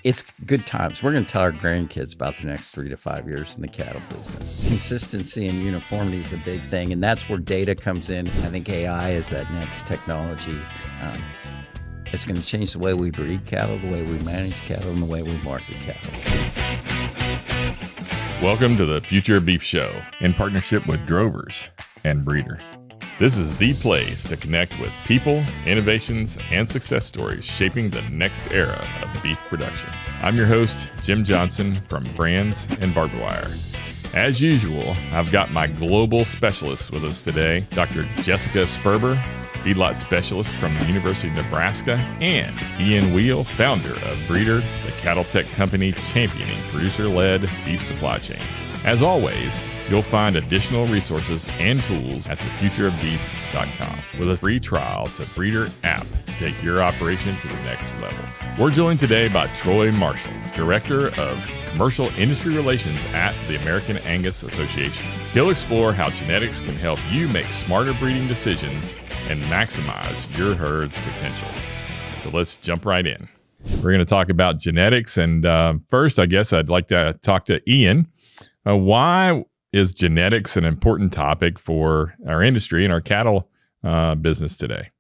It's good times. We're going to tell our grandkids about the next 3 to 5 years in the cattle business. Consistency and uniformity is a big thing, and that's where data comes in. I think AI is that next technology. It's going to change the way we breed cattle, the way we manage cattle, and the way we market cattle. Welcome to the Future of Beef Show in partnership with Drovers and Breedr. This is the place to connect with people, innovations, and success stories shaping the next era of beef production. I'm your host, Jim Johnson from Brands and Barbed Wire. As usual, I've got my global specialists with us today, Dr. Jessica Sperber, feedlot specialist from the University of Nebraska, and Ian Wheal, founder of Breedr, the cattle tech company championing producer-led beef supply chains. As always, you'll find additional resources and tools at thefutureofbeef.com with a free trial to Breedr app to take your operation to the next level. We're joined today by Troy Marshall, Director of Commercial Industry Relations at the American Angus Association. He'll explore how genetics can help you make smarter breeding decisions and maximize your herd's potential. So let's jump right in. We're going to talk about genetics. And first, I guess I'd like to talk to Ian. Why is genetics an important topic for our industry and our cattle business today?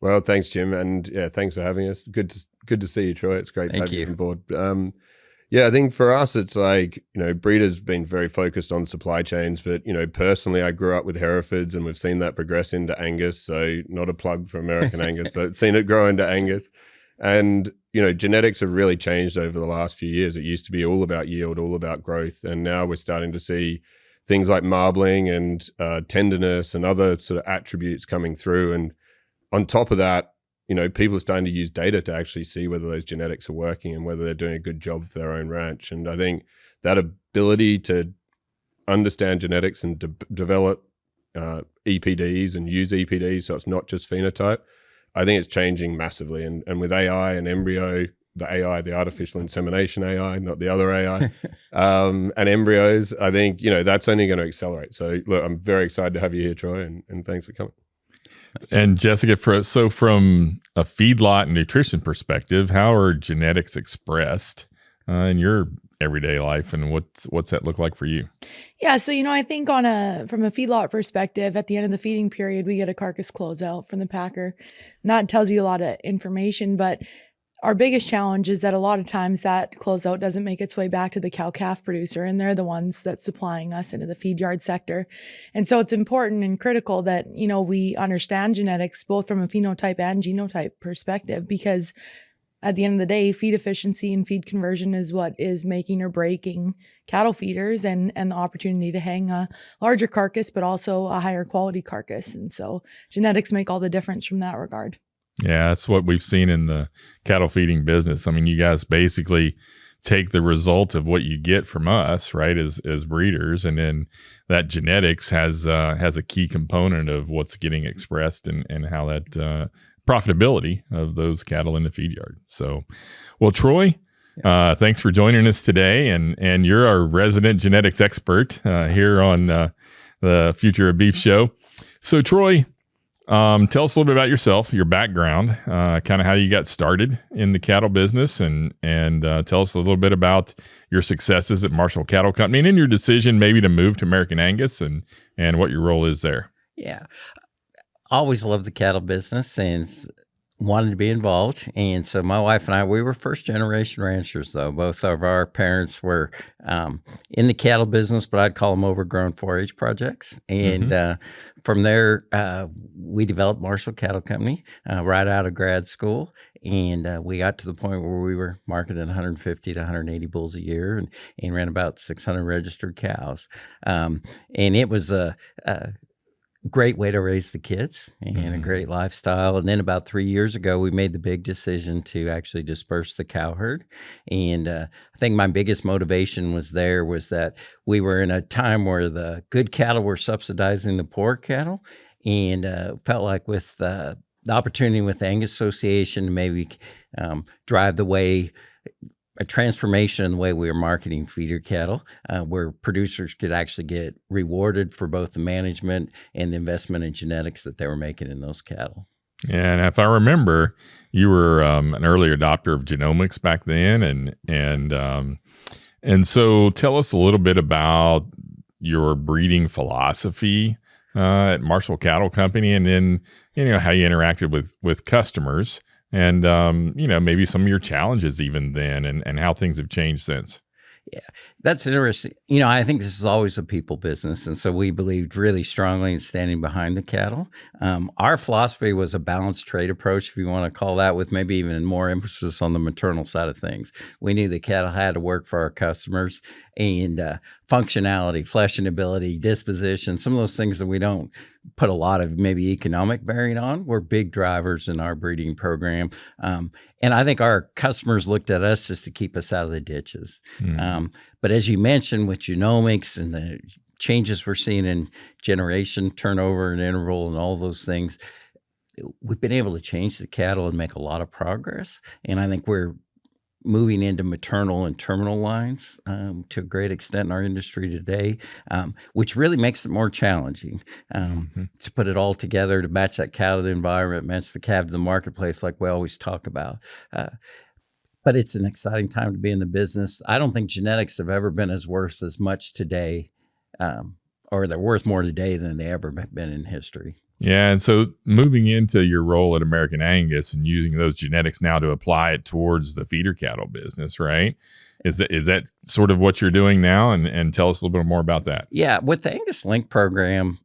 Well, thanks, Jim. And yeah, thanks for having us. Good to see you, Troy. It's great to have you on board. Yeah, I think for us, it's like, Breedr's been very focused on supply chains, but, personally, I grew up with Herefords and we've seen that progress into Angus. So not a plug for American Angus, but seen it grow into Angus. And, genetics have really changed over the last few years. It used to be all about yield, all about growth. And now we're starting to see things like marbling and tenderness and other sort of attributes coming through. And on top of that, people are starting to use data to actually see whether those genetics are working and whether they're doing a good job for their own ranch. And I think that ability to understand genetics and develop EPDs and use EPDs, so it's not just phenotype, I think it's changing massively. And with AI and embryo, the artificial insemination AI, not the other AI, and embryos, I think, that's only going to accelerate. So look, I'm very excited to have you here, Troy, and thanks for coming. And Jessica, so from a feedlot and nutrition perspective, how are genetics expressed in your everyday life, and what's that look like for you? Yeah, so I think from a feedlot perspective, at the end of the feeding period, we get a carcass closeout from the packer. And that tells you a lot of information, but our biggest challenge is that a lot of times that closeout doesn't make its way back to the cow-calf producer, and they're the ones that's supplying us into the feed yard sector. And so it's important and critical that, we understand genetics both from a phenotype and genotype perspective, because at the end of the day, feed efficiency and feed conversion is what is making or breaking cattle feeders and the opportunity to hang a larger carcass, but also a higher quality carcass. And so genetics make all the difference from that regard. Yeah, that's what we've seen in the cattle feeding business. I mean, you guys basically take the result of what you get from us, right, as breeders, and then that genetics has a key component of what's getting expressed and how that profitability of those cattle in the feed yard. So, well, Troy, thanks for joining us today, and you're our resident genetics expert here on the Future of Beef Show. So, Troy, tell us a little bit about yourself, your background, kind of how you got started in the cattle business, and tell us a little bit about your successes at Marshall Cattle Company and in your decision maybe to move to American Angus and what your role is there. Yeah. Always loved the cattle business and wanted to be involved. And so my wife and I, we were first generation ranchers, though. Both of our parents were in the cattle business, but I'd call them overgrown 4-H projects. And from there, we developed Marshall Cattle Company right out of grad school. And we got to the point where we were marketing 150 to 180 bulls a year and ran about 600 registered cows. And it was a great way to raise the kids and a great lifestyle. And then about 3 years ago, we made the big decision to actually disperse the cow herd. And I think my biggest motivation was that we were in a time where the good cattle were subsidizing the poor cattle, and felt like with the opportunity with the Angus Association to maybe drive the way a transformation in the way we were marketing feeder cattle, where producers could actually get rewarded for both the management and the investment in genetics that they were making in those cattle. And if I remember, you were an early adopter of genomics back then, and so tell us a little bit about your breeding philosophy at Marshall Cattle Company, and then how you interacted with customers, and maybe some of your challenges even then, and how things have changed since. Yeah, that's interesting. I think this is always a people business. And so we believed really strongly in standing behind the cattle. Our philosophy was a balanced trade approach, if you want to call that, with maybe even more emphasis on the maternal side of things. We knew the cattle had to work for our customers, and functionality, fleshing ability, disposition, some of those things that we don't put a lot of maybe economic bearing on were big drivers in our breeding program. And I think our customers looked at us just to keep us out of the ditches. But as you mentioned, with genomics and the changes we're seeing in generation turnover and interval and all those things, we've been able to change the cattle and make a lot of progress. And I think we're moving into maternal and terminal lines to a great extent in our industry today, which really makes it more challenging to put it all together, to match that cow to the environment, match the calf to the marketplace like we always talk about. But it's an exciting time to be in the business. I don't think genetics have ever been worth as much today, or they're worth more today than they ever been in history. Yeah, and so moving into your role at American Angus and using those genetics now to apply it towards the feeder cattle business, right? Is that sort of what you're doing now? And tell us a little bit more about that. Yeah, with the Angus Link program,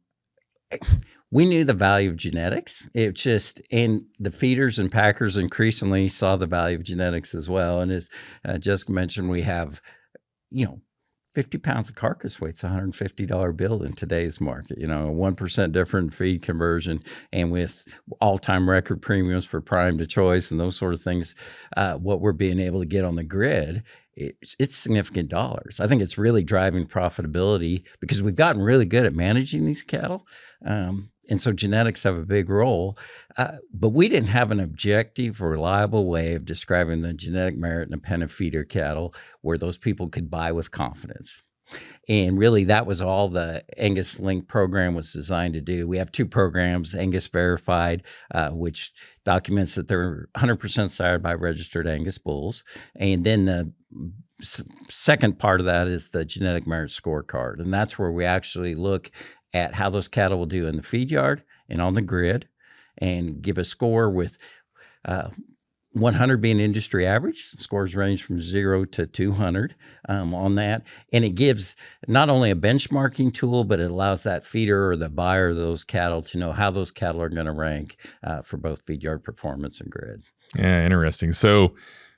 we knew the value of genetics. And the feeders and packers increasingly saw the value of genetics as well. And as Jessica mentioned, we have, 50 pounds of carcass weight's a $150 bill in today's market, 1% different feed conversion, and with all-time record premiums for prime to choice and those sort of things, what we're being able to get on the grid, it's significant dollars. I think it's really driving profitability because we've gotten really good at managing these cattle. And so genetics have a big role, but we didn't have an objective, reliable way of describing the genetic merit in a pen of feeder cattle where those people could buy with confidence. And really, that was all the Angus Link program was designed to do. We have two programs, Angus Verified, which documents that they're 100% sired by registered Angus bulls. And then the second part of that is the genetic merit scorecard. And that's where we actually look at how those cattle will do in the feed yard and on the grid, and give a score with 100 being industry average. Scores range from 0 to 200 on that. And it gives not only a benchmarking tool, but it allows that feeder or the buyer of those cattle to know how those cattle are going to rank for both feed yard performance and grid. Yeah, interesting. So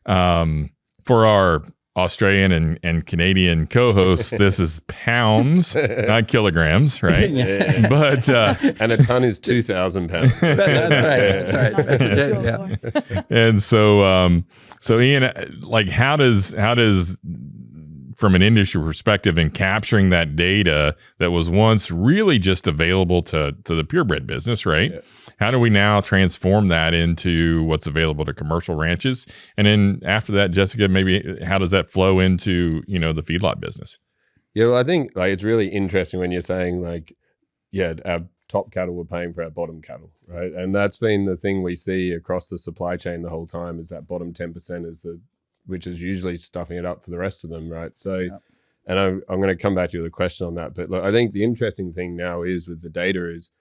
for our Australian and Canadian co-hosts, this is pounds, not kilograms, right? Yeah. But and a ton is 2,000 pounds. That's right. Yeah. And so Ian, like how does from an industry perspective and capturing that data that was once really just available to the purebred business, right? Yeah. How do we now transform that into what's available to commercial ranches? And then after that, Jessica, maybe how does that flow into, the feedlot business? Yeah, well, I think it's really interesting when you're saying our top cattle were paying for our bottom cattle, right? And that's been the thing we see across the supply chain the whole time, is that bottom 10% which is usually stuffing it up for the rest of them, right? So, yep. And I'm going to come back to you with a question on that. But look, I think the interesting thing now is with the data is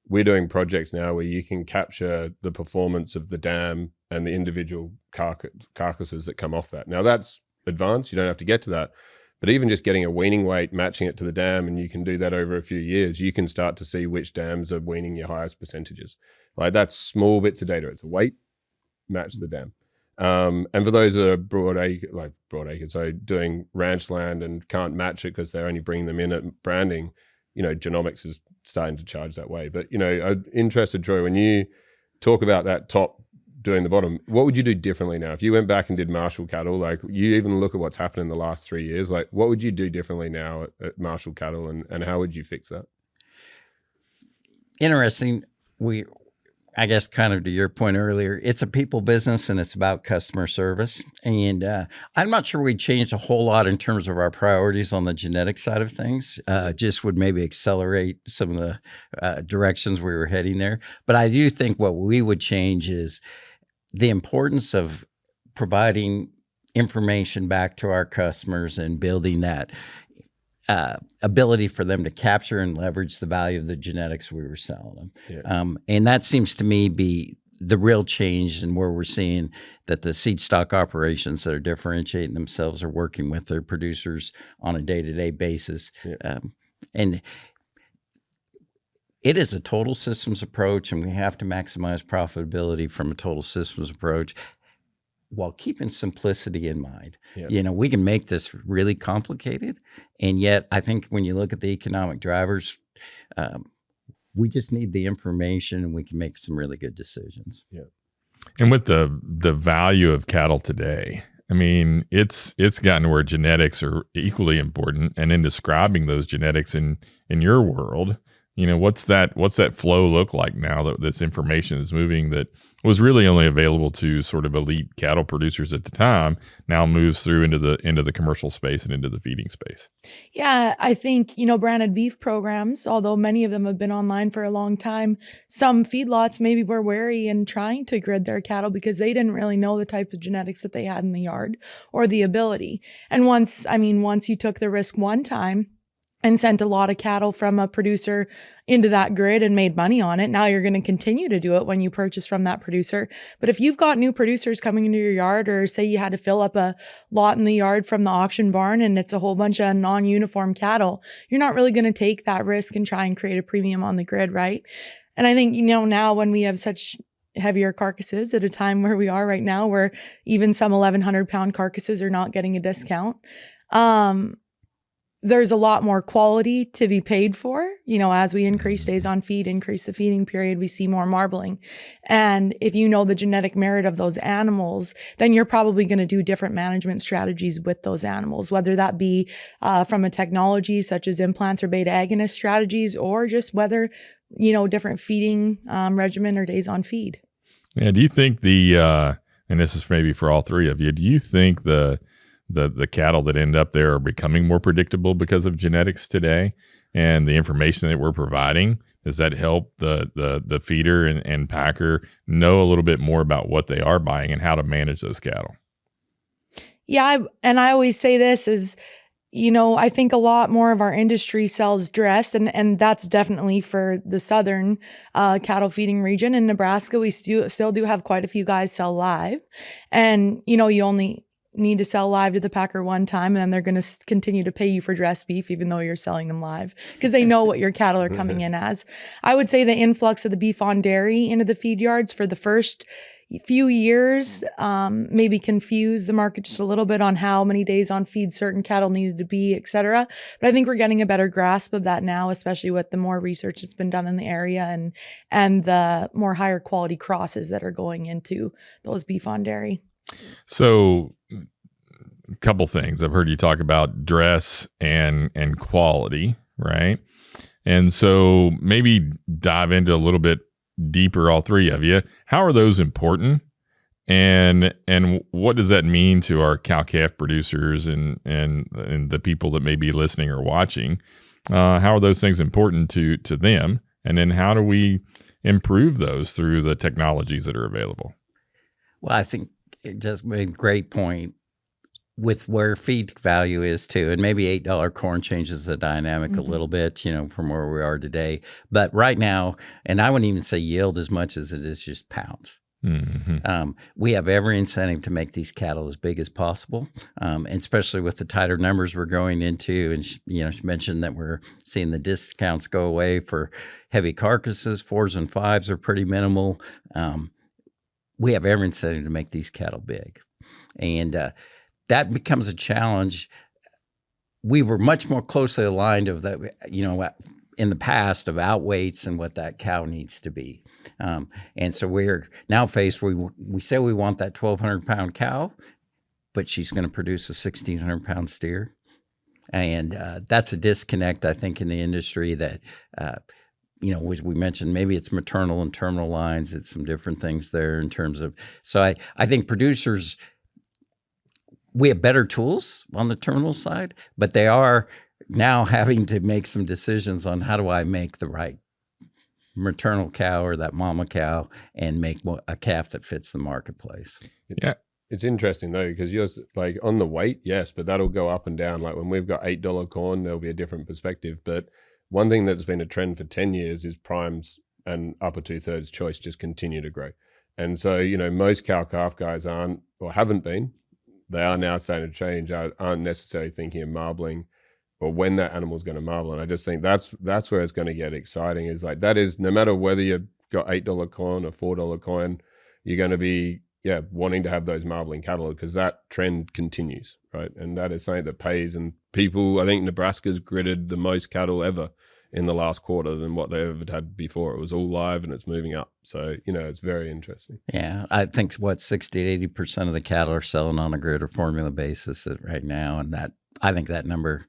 we're doing projects now where you can capture the performance of the dam and the individual carcasses that come off that. Now that's advanced, you don't have to get to that. But even just getting a weaning weight, matching it to the dam, and you can do that over a few years, you can start to see which dams are weaning your highest percentages. That's small bits of data. It's a weight, match the dam. And for those that are broad acre, so doing ranch land and can't match it because they're only bringing them in at branding, genomics is starting to charge that way. But, I'm interested, Troy, when you talk about that top doing the bottom, what would you do differently now? If you went back and did Marshall Cattle, you even look at what's happened in the last 3 years, what would you do differently now at Marshall Cattle, and how would you fix that? Interesting. I guess kind of to your point earlier, it's a people business and it's about customer service. And I'm not sure we changed a whole lot in terms of our priorities on the genetic side of things. Just would maybe accelerate some of the directions we were heading there. But I do think what we would change is the importance of providing information back to our customers and building that ability for them to capture and leverage the value of the genetics we were selling them. Yeah. And that seems to me be the real change, and where we're seeing that the seed stock operations that are differentiating themselves are working with their producers on a day-to-day basis. Yeah. And it is a total systems approach, and we have to maximize profitability from a total systems approach while keeping simplicity in mind. Yeah. We can make this really complicated, and yet I think when you look at the economic drivers, we just need the information and we can make some really good decisions. Yeah. And with the value of cattle today, I mean, it's gotten where genetics are equally important. And in describing those genetics in your world, what's that flow look like now that this information is moving that was really only available to sort of elite cattle producers at the time, now moves through into the commercial space and into the feeding space? Yeah, I think, branded beef programs, although many of them have been online for a long time, some feedlots maybe were wary in trying to grid their cattle because they didn't really know the type of genetics that they had in the yard or the ability. And once you took the risk one time and sent a lot of cattle from a producer into that grid and made money on it, now you're going to continue to do it when you purchase from that producer. But if you've got new producers coming into your yard, or say you had to fill up a lot in the yard from the auction barn and it's a whole bunch of non-uniform cattle, you're not really going to take that risk and try and create a premium on the grid, right? And I think, now when we have such heavier carcasses at a time where we are right now, where even some 1,100 pound carcasses are not getting a discount, there's a lot more quality to be paid for. As we increase days on feed, increase the feeding period, we see more marbling. And if you know the genetic merit of those animals, then you're probably going to do different management strategies with those animals, whether that be from a technology such as implants or beta agonist strategies, or just whether, different feeding regimen or days on feed. Yeah. Do you think and this is maybe for all three of you, do you think the cattle that end up there are becoming more predictable because of genetics today and the information that we're providing? Does that help the feeder and packer know a little bit more about what they are buying and how to manage those cattle? Yeah. I always say this is, I think a lot more of our industry sells dressed, and that's definitely for the southern cattle feeding region. In Nebraska, we still do have quite a few guys sell live, and, you only need to sell live to the packer one time, and then they're going to continue to pay you for dressed beef, even though you're selling them live, because they know what your cattle are coming in as. I would say the influx of the beef on dairy into the feed yards for the first few years maybe confused the market just a little bit on how many days on feed certain cattle needed to be, et cetera. But I think we're getting a better grasp of that now, especially with the more research that's been done in the area and the more higher quality crosses that are going into those beef on dairy. So a couple things. I've heard you talk about dress and quality, right? And so maybe dive into a little bit deeper, all three of you. How are those important? And what does that mean to our cow-calf producers and the people that may be listening or watching? How are those things important to them? And then how do we improve those through the technologies that are available? Well, I think it just made a great point with where feed value is too. And maybe $8 corn changes the dynamic a little bit, from where we are today. But right now, and I wouldn't even say yield as much as it is just pounds. Mm-hmm. We have every incentive to make these cattle as big as possible, and especially with the tighter numbers we're going into. And she mentioned that we're seeing the discounts go away for heavy carcasses. 4s and 5s are pretty minimal. We have every incentive to make these cattle big, and that becomes a challenge. We were much more closely aligned of that, in the past, of outweights and what that cow needs to be. And so we're now faced, we say we want that 1,200 pound cow, but she's going to produce a 1,600 pound steer. And that's a disconnect, I think, in the industry that, as we mentioned, maybe it's maternal and terminal lines. It's some different things there in terms of, so I think producers, we have better tools on the terminal side, but they are now having to make some decisions on how do I make the right maternal cow or that mama cow and make a calf that fits the marketplace. Yeah. It's interesting though, because you're like on the weight, yes, but that'll go up and down. Like when we've got $8 corn, there'll be a different perspective. But one thing that's been a trend for 10 years is primes and upper 2/3 choice just continue to grow. And so, most cow-calf guys aren't, or haven't been, they are now starting to change, aren't necessarily thinking of marbling or when that animal's going to marble. And I just think that's where it's going to get exciting, is like, that is, no matter whether you've got $8 corn or $4 corn, you're going to be, wanting to have those marbling cattle, because that trend continues, right? And that is something that pays. And people, I think Nebraska's gridded the most cattle ever in the last quarter than what they ever had before. It was all live and it's moving up. So, it's very interesting. Yeah. I think 60 to 80% of the cattle are selling on a grid or formula basis right now. And I think that number,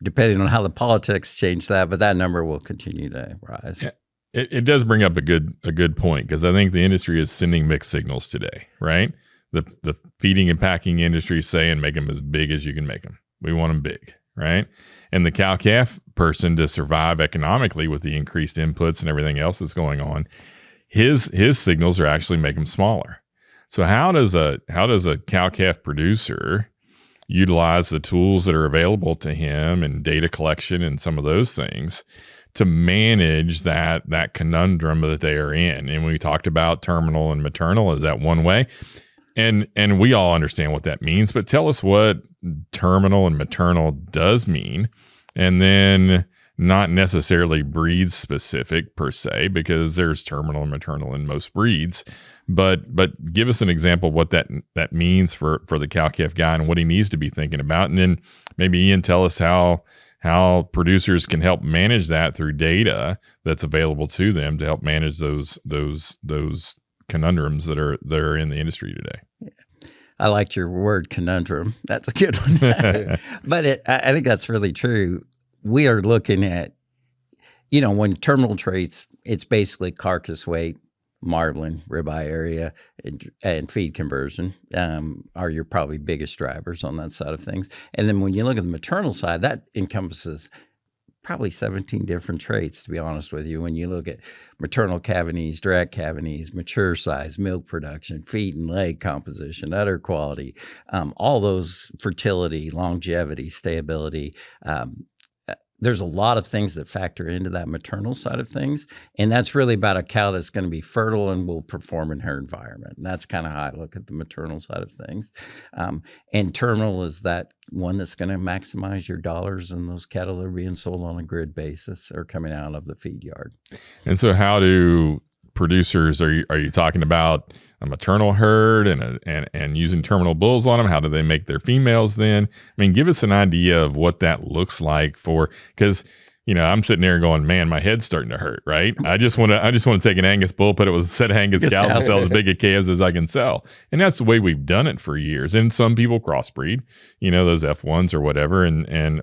depending on how the politics change that, but that number will continue to rise. Yeah. It does bring up a good point, because I think the industry is sending mixed signals today, right? The feeding and packing industry is saying make them as big as you can make them. We want them big, right? And the cow-calf person, to survive economically with the increased inputs and everything else that's going on, his signals are actually make them smaller. So how does a cow-calf producer utilize the tools that are available to him and data collection and some of those things to manage that conundrum that they are in? And we talked about terminal and maternal. Is that one way? And we all understand what that means, but tell us what terminal and maternal does mean, and then not necessarily breed specific per se, because there's terminal and maternal in most breeds, but give us an example of what that means for the cow-calf guy and what he needs to be thinking about. And then maybe Ian, tell us how producers can help manage that through data that's available to them to help manage those conundrums that are in the industry today. I liked your word conundrum. That's a good one. But I think that's really true. We are looking at, when terminal traits, it's basically carcass weight, marbling, ribeye area, and feed conversion are your probably biggest drivers on that side of things. And then when you look at the maternal side, that encompasses probably 17 different traits, to be honest with you. When you look at maternal cavities, direct cavities, mature size, milk production, feet and leg composition, udder quality, all those, fertility, longevity, stability, there's a lot of things that factor into that maternal side of things. And that's really about a cow that's going to be fertile and will perform in her environment. And that's kind of how I look at the maternal side of things. And terminal is that one that's going to maximize your dollars, and those cattle that are being sold on a grid basis are coming out of the feed yard. And so how do producers, are you talking about a maternal herd and using terminal bulls on them? How do they make their females then? I mean, give us an idea of what that looks like because I'm sitting there going, man, my head's starting to hurt, right? I just want to take an Angus bull, put it with a set of Angus cows and sell as big a calves as I can sell. And that's the way we've done it for years. And some people crossbreed, those F1s or whatever.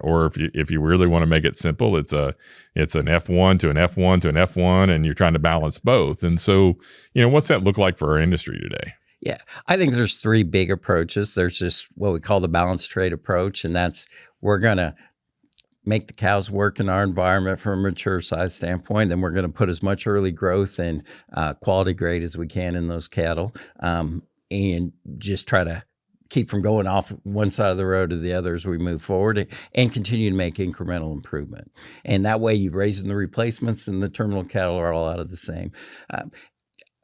Or if you really want to make it simple, it's an F1 to an F1 to an F1, and you're trying to balance both. And so, what's that look like for our industry today? Yeah, I think there's three big approaches. There's just what we call the balanced trade approach, and that's we're going to make the cows work in our environment from a mature size standpoint. Then we're going to put as much early growth and quality grade as we can in those cattle, and just try to keep from going off one side of the road to the other as we move forward, and continue to make incremental improvement. And that way you're raising the replacements, and the terminal cattle are all out of the same.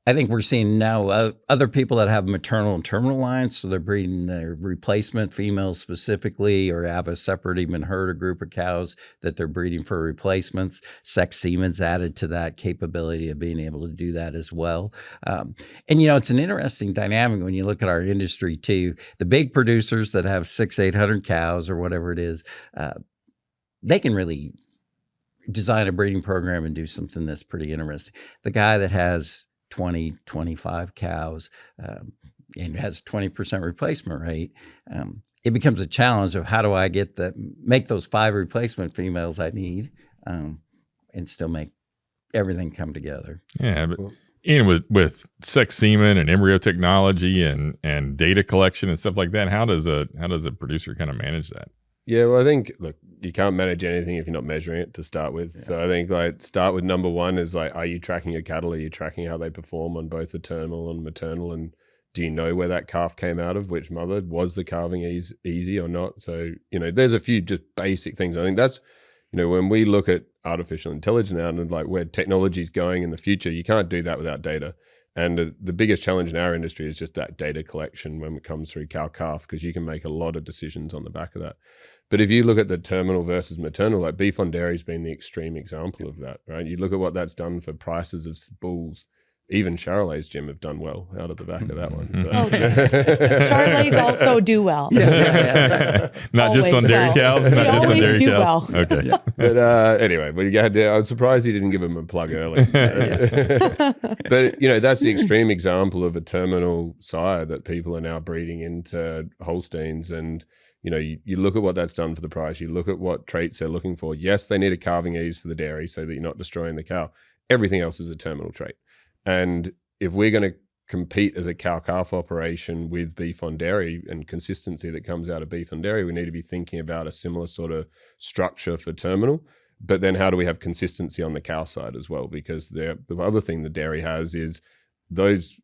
I think we're seeing now other people that have maternal and terminal lines, so they're breeding their replacement females specifically, or have a separate even herd or group of cows that they're breeding for replacements. Sex semen's added to that capability of being able to do that as well. And, it's an interesting dynamic when you look at our industry too. The big producers that have 600-800 cows or whatever it is, they can really design a breeding program and do something that's pretty interesting. The guy that has 20, 25 cows and has 20% replacement rate, it becomes a challenge of how do I make those 5 replacement females I need and still make everything come together. Yeah, but Ian, with sex semen and embryo technology and data collection and stuff like that, how does a producer kind of manage that? Yeah, well, I think, look, you can't manage anything if you're not measuring it to start with. Yeah. So I think like start with number one is like, are you tracking your cattle? Are you tracking how they perform on both the terminal and maternal? And do you know where that calf came out of, which mother? Was the calving easy or not? So, there's a few just basic things. I think that's, when we look at artificial intelligence now and like where technology is going in the future, you can't do that without data. And the biggest challenge in our industry is just that data collection when it comes through cow-calf, because you can make a lot of decisions on the back of that. But if you look at the terminal versus maternal, like beef on dairy has been the extreme example of that, right? You look at what that's done for prices of bulls. Even Charolais, Jim, have done well out of the back of that one. So. Charolais also do well. Not just on dairy cows. Not just on dairy cows. Well. Okay. Yeah. But anyway, I was surprised he didn't give him a plug early. But that's the extreme example of a terminal sire that people are now breeding into Holsteins, and you look at what that's done for the price. You look at what traits they're looking for. Yes, they need a calving ease for the dairy so that you're not destroying the cow. Everything else is a terminal trait. And if we're going to compete as a cow-calf operation with beef on dairy and consistency that comes out of beef on dairy, we need to be thinking about a similar sort of structure for terminal. But then how do we have consistency on the cow side as well? Because the other thing the dairy has is those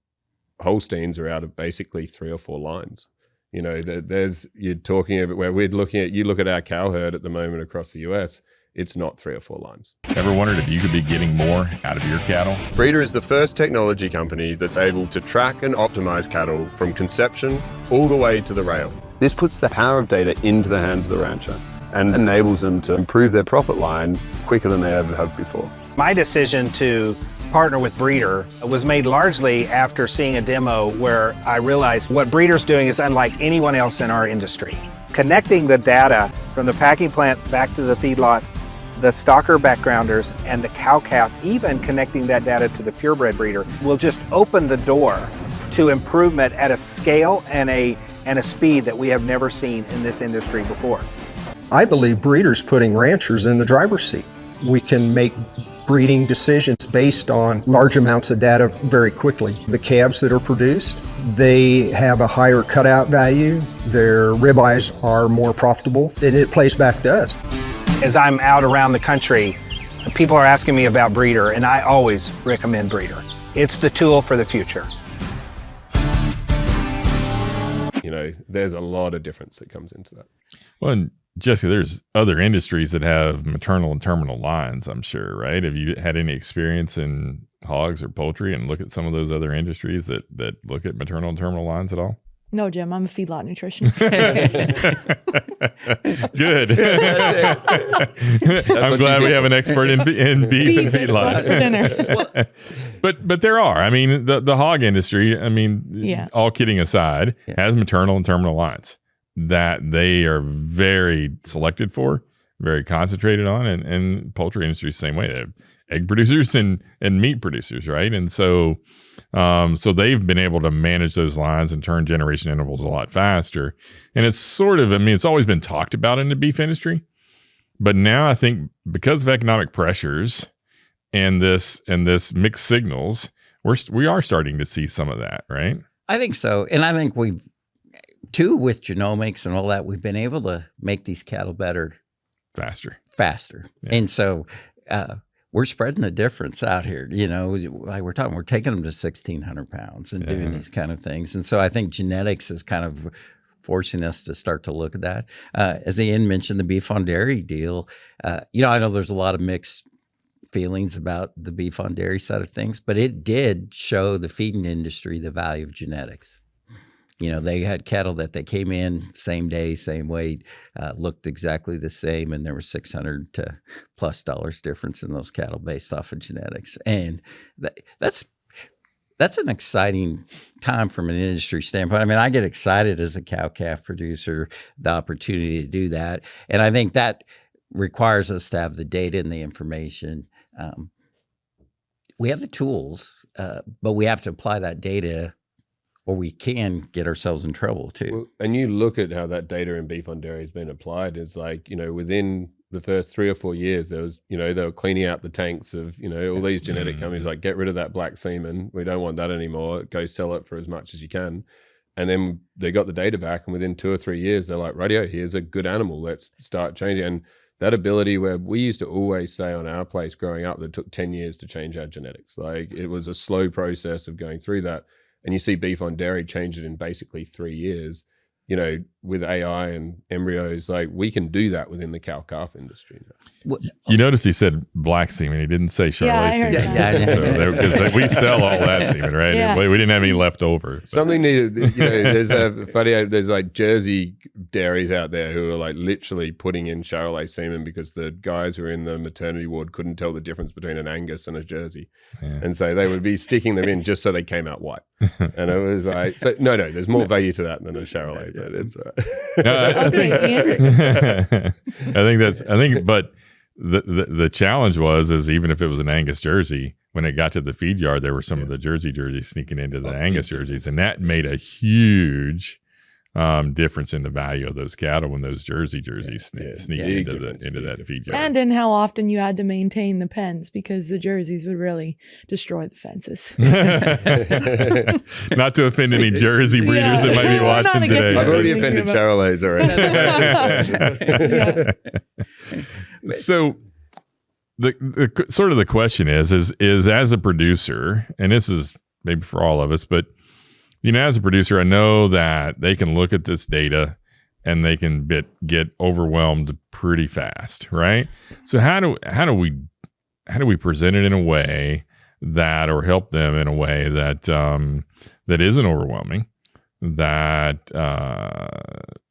Holsteins are out of basically 3 or 4 lines. You're talking about where you look at our cow herd at the moment across the US, it's not 3 or 4 lines. Ever wondered if you could be getting more out of your cattle? Breedr is the first technology company that's able to track and optimize cattle from conception all the way to the rail. This puts the power of data into the hands of the rancher and enables them to improve their profit line quicker than they ever have before. My decision to partner with Breedr was made largely after seeing a demo where I realized what Breedr's doing is unlike anyone else in our industry. Connecting the data from the packing plant back to the feedlot, the stocker backgrounders, and the cow-calf, even connecting that data to the purebred breeder, will just open the door to improvement at a scale and a speed that we have never seen in this industry before. I believe Breedr's putting ranchers in the driver's seat. We can make breeding decisions based on large amounts of data very quickly. The calves that are produced, they have a higher cutout value, their ribeyes are more profitable, and it plays back to us. As I'm out around the country, people are asking me about Breedr, and I always recommend Breedr. It's the tool for the future. There's a lot of difference that comes into that. Well, and Jessica, there's other industries that have maternal and terminal lines, I'm sure, right? Have you had any experience in hogs or poultry and look at some of those other industries that look at maternal and terminal lines at all? No, Jim, I'm a feedlot nutritionist. Good. I'm glad we have an expert in beef and feedlots. For dinner. But there are. I mean, the hog industry, all kidding aside, has maternal and terminal lines that they are very selected for, very concentrated on, and poultry industry is the same way. They have egg producers and meat producers, right? And so they've been able to manage those lines and turn generation intervals a lot faster. And it's sort of, it's always been talked about in the beef industry, but now I think because of economic pressures and this mixed signals, we are starting to see some of that, right? I think so. And I think we've, too, with genomics and all that, we've been able to make these cattle better. Faster. Yeah. And so we're spreading the difference out here. Like we're taking them to 1,600 pounds and doing these kind of things. And so I think genetics is kind of forcing us to start to look at that. As Ian mentioned, the beef on dairy deal, I know there's a lot of mixed feelings about the beef on dairy side of things, but it did show the feeding industry the value of genetics. They had cattle that they came in same day, same weight, looked exactly the same, and there was $600 to plus difference in those cattle based off of genetics. And that's an exciting time from an industry standpoint. I get excited as a cow-calf producer, the opportunity to do that. And I think that requires us to have the data and the information. We have the tools, but we have to apply that data, or we can get ourselves in trouble too. Well, and you look at how that data in beef on dairy has been applied. It's like, within the first 3 or 4 years, there was, they were cleaning out the tanks of, all these genetic companies, like, get rid of that black semen. We don't want that anymore. Go sell it for as much as you can. And then they got the data back, and within 2 or 3 years, they're like, radio, here's a good animal. Let's start changing. And that ability, where we used to always say on our place growing up that it took 10 years to change our genetics. Like, it was a slow process of going through that. And you see beef on dairy change it in basically 3 years. With AI and embryos, like, we can do that within the cow-calf industry now. You notice he said black semen. He didn't say Charolais semen. Because we sell all that semen, right? Yeah. We didn't have any left over. Something needed, there's like Jersey dairies out there who are like literally putting in Charolais semen because the guys who are in the maternity ward couldn't tell the difference between an Angus and a Jersey. Yeah. And so they would be sticking them in just so they came out white. And it was like, no, there's more value to that than a Charolais. But it's but the challenge is even if it was an Angus Jersey, when it got to the feed yard, there were some of the Jerseys sneaking into the Angus Jerseys, and that made a huge difference in the value of those cattle when those Jerseys sneak into that feed yard. And in how often you had to maintain the pens, because the Jerseys would really destroy the fences. Not to offend any Jersey breeders that might be watching today. I've already offended Charolais already. So the sort of the question is as a producer, and this is maybe for all of us, but as a producer, I know that they can look at this data and they can get overwhelmed pretty fast, right? So how do we present it in a way that, or help them in a way that that isn't overwhelming, that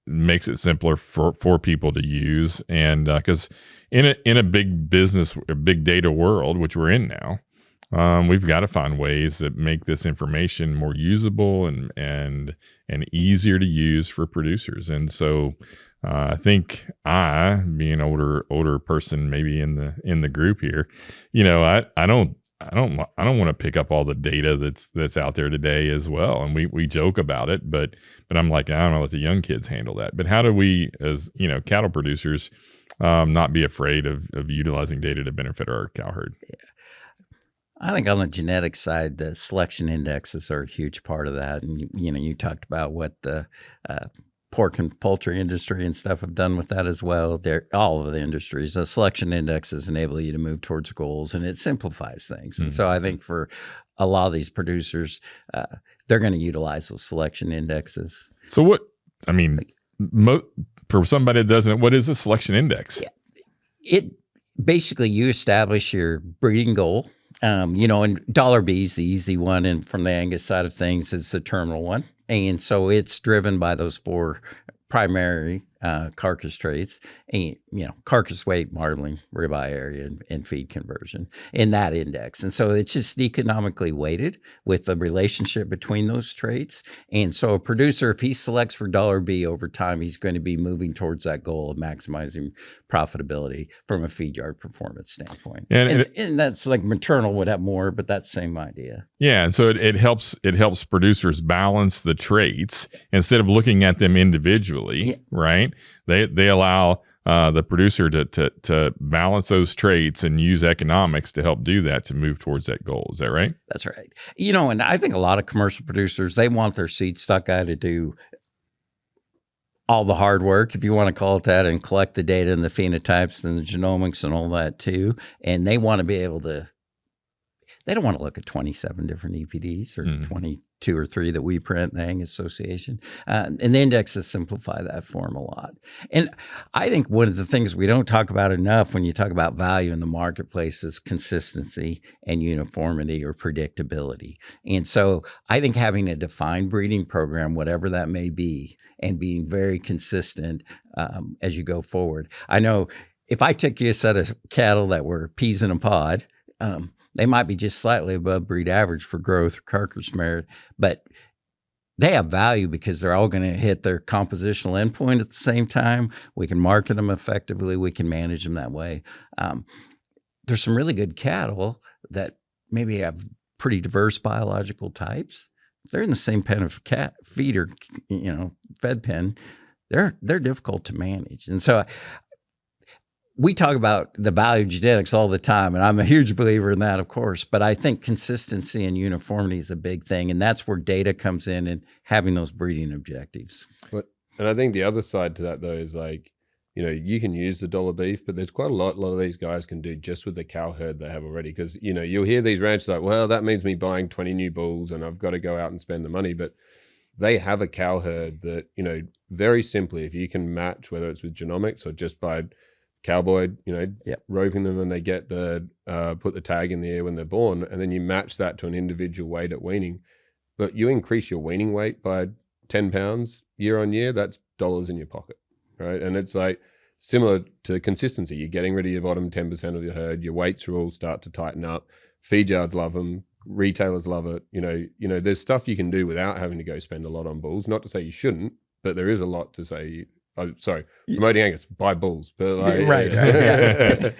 makes it simpler for people to use? And because in a big business, a big data world, which we're in now, we've got to find ways that make this information more usable and easier to use for producers. And so I think being an older person, maybe in the group here, I don't want to pick up all the data that's out there today as well. And we joke about it, but I'm like, I don't know, let the young kids handle that. But how do we, as cattle producers, not be afraid of utilizing data to benefit our cow herd? Yeah. I think on the genetic side, the selection indexes are a huge part of that. And, you talked about what the pork and poultry industry and stuff have done with that as well. All of the industries, the selection indexes enable you to move towards goals, and it simplifies things. And so I think for a lot of these producers, they're going to utilize those selection indexes. So for somebody that doesn't, what is a selection index? Yeah. It basically, you establish your breeding goal. And $B is the easy one, and from the Angus side of things, it's the terminal one. And so it's driven by those 4 primary carcass traits, and carcass weight, marbling, ribeye area, and feed conversion in that index. And so it's just economically weighted with the relationship between those traits. And so a producer, if he selects for $B over time, he's going to be moving towards that goal of maximizing profitability from a feed yard performance standpoint. And that's like maternal would have more, but that's the same idea. Yeah, and so it helps producers balance the traits instead of looking at them individually, right? They allow the producer to balance those traits and use economics to help do that, to move towards that goal. Is that right? That's right. And I think a lot of commercial producers, they want their seed stock guy to do all the hard work, if you want to call it that, and collect the data and the phenotypes and the genomics and all that too. And they want to be able to, they don't want to look at 27 different EPDs or 22 or 3 that we print in the Angus Association. And the indexes simplify that for them a lot. And I think one of the things we don't talk about enough when you talk about value in the marketplace is consistency and uniformity or predictability. And so I think having a defined breeding program, whatever that may be, and being very consistent as you go forward. I know if I took you a set of cattle that were peas in a pod, they might be just slightly above breed average for growth or carcass merit, but they have value because they're all going to hit their compositional endpoint at the same time. We can market them effectively. We can manage them that way. There's some really good cattle that maybe have pretty diverse biological types. They're in the same pen of feeder, fed pen. They're difficult to manage. And so we talk about the value of genetics all the time, and I'm a huge believer in that, of course, but I think consistency and uniformity is a big thing, and that's where data comes in and having those breeding objectives. And I think the other side to that, though, is like, you can use the dollar beef, but there's quite a lot of these guys can do just with the cow herd they have already. Because, you'll hear these ranchers like, well, that means me buying 20 new bulls and I've got to go out and spend the money. But they have a cow herd that, very simply, if you can match, whether it's with genomics or just by cowboy, roping them and they get put the tag in the ear when they're born, and then you match that to an individual weight at weaning, but you increase your weaning weight by 10 pounds year on year, that's dollars in your pocket, right? And it's like similar to consistency. You're getting rid of your bottom 10% of your herd, your weights will start to tighten up. Feed yards love them, retailers love it. There's stuff you can do without having to go spend a lot on bulls. Not to say you shouldn't, but there is a lot to say. Promoting Angus, buy bulls, but right.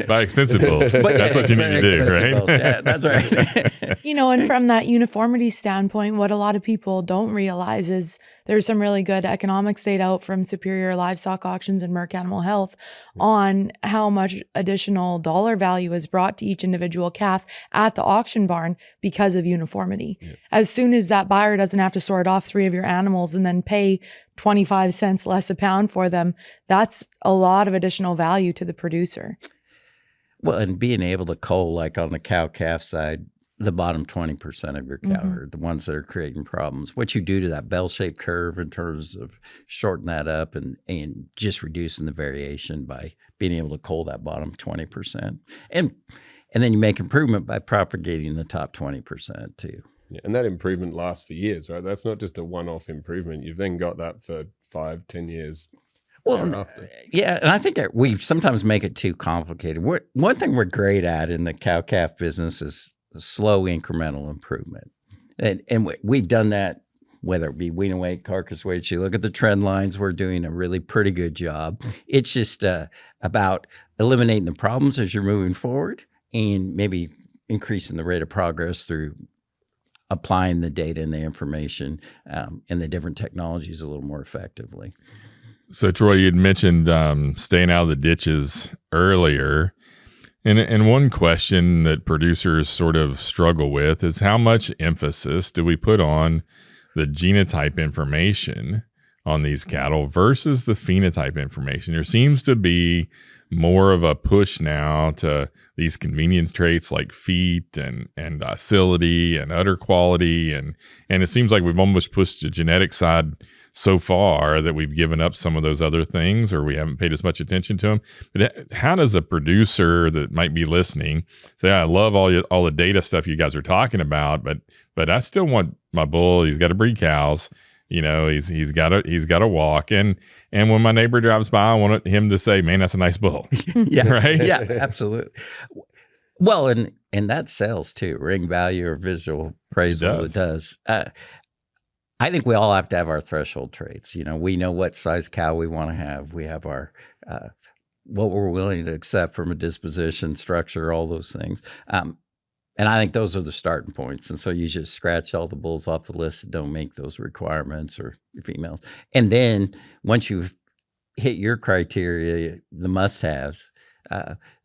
Buy expensive bulls. But that's what you need to do, right? Bulls. Yeah, that's right. And from that uniformity standpoint, what a lot of people don't realize is there's some really good economics data out from Superior Livestock Auctions and Merck Animal Health on how much additional dollar value is brought to each individual calf at the auction barn because of uniformity. Yeah. As soon as that buyer doesn't have to sort off 3 of your animals and then pay 25 cents less a pound for them, that's a lot of additional value to the producer. Well, and being able to cull, like on the cow-calf side, the bottom 20% of your cow herd, the ones that are creating problems. What you do to that bell-shaped curve in terms of shorten that up and just reducing the variation by being able to cull that bottom 20%. And then you make improvement by propagating the top 20% too. Yeah, and that improvement lasts for years, right? That's not just a one-off improvement. You've then got that for 5-10 years. Well, yeah, and I think that we sometimes make it too complicated. One thing we're great at in the cow-calf business is slow incremental improvement. And we've done that, whether it be weaning weight, carcass weight. You look at the trend lines, we're doing a really pretty good job. It's just about eliminating the problems as you're moving forward and maybe increasing the rate of progress through applying the data and the information and the different technologies a little more effectively. So, Troy, you'd mentioned staying out of the ditches earlier. And one question that producers sort of struggle with is how much emphasis do we put on the genotype information on these cattle versus the phenotype information? There seems to be more of a push now to these convenience traits like feet and docility and udder quality. And it seems like we've almost pushed the genetic side so far that we've given up some of those other things, or we haven't paid as much attention to them. But how does a producer that might be listening say, I love all the data stuff you guys are talking about, but I still want my bull, he's got to breed cows. He's got to walk, and when my neighbor drives by, I want him to say, "Man, that's a nice bull." Yeah, right. Yeah, absolutely. Well, and that sells too. Ring value or visual appraisal, it does. I think we all have to have our threshold traits. We know what size cow we want to have. We have our what we're willing to accept from a disposition, structure, all those things. And I think those are the starting points. And so you just scratch all the bulls off the list that don't make those requirements or females. And then once you've hit your criteria, the must-haves,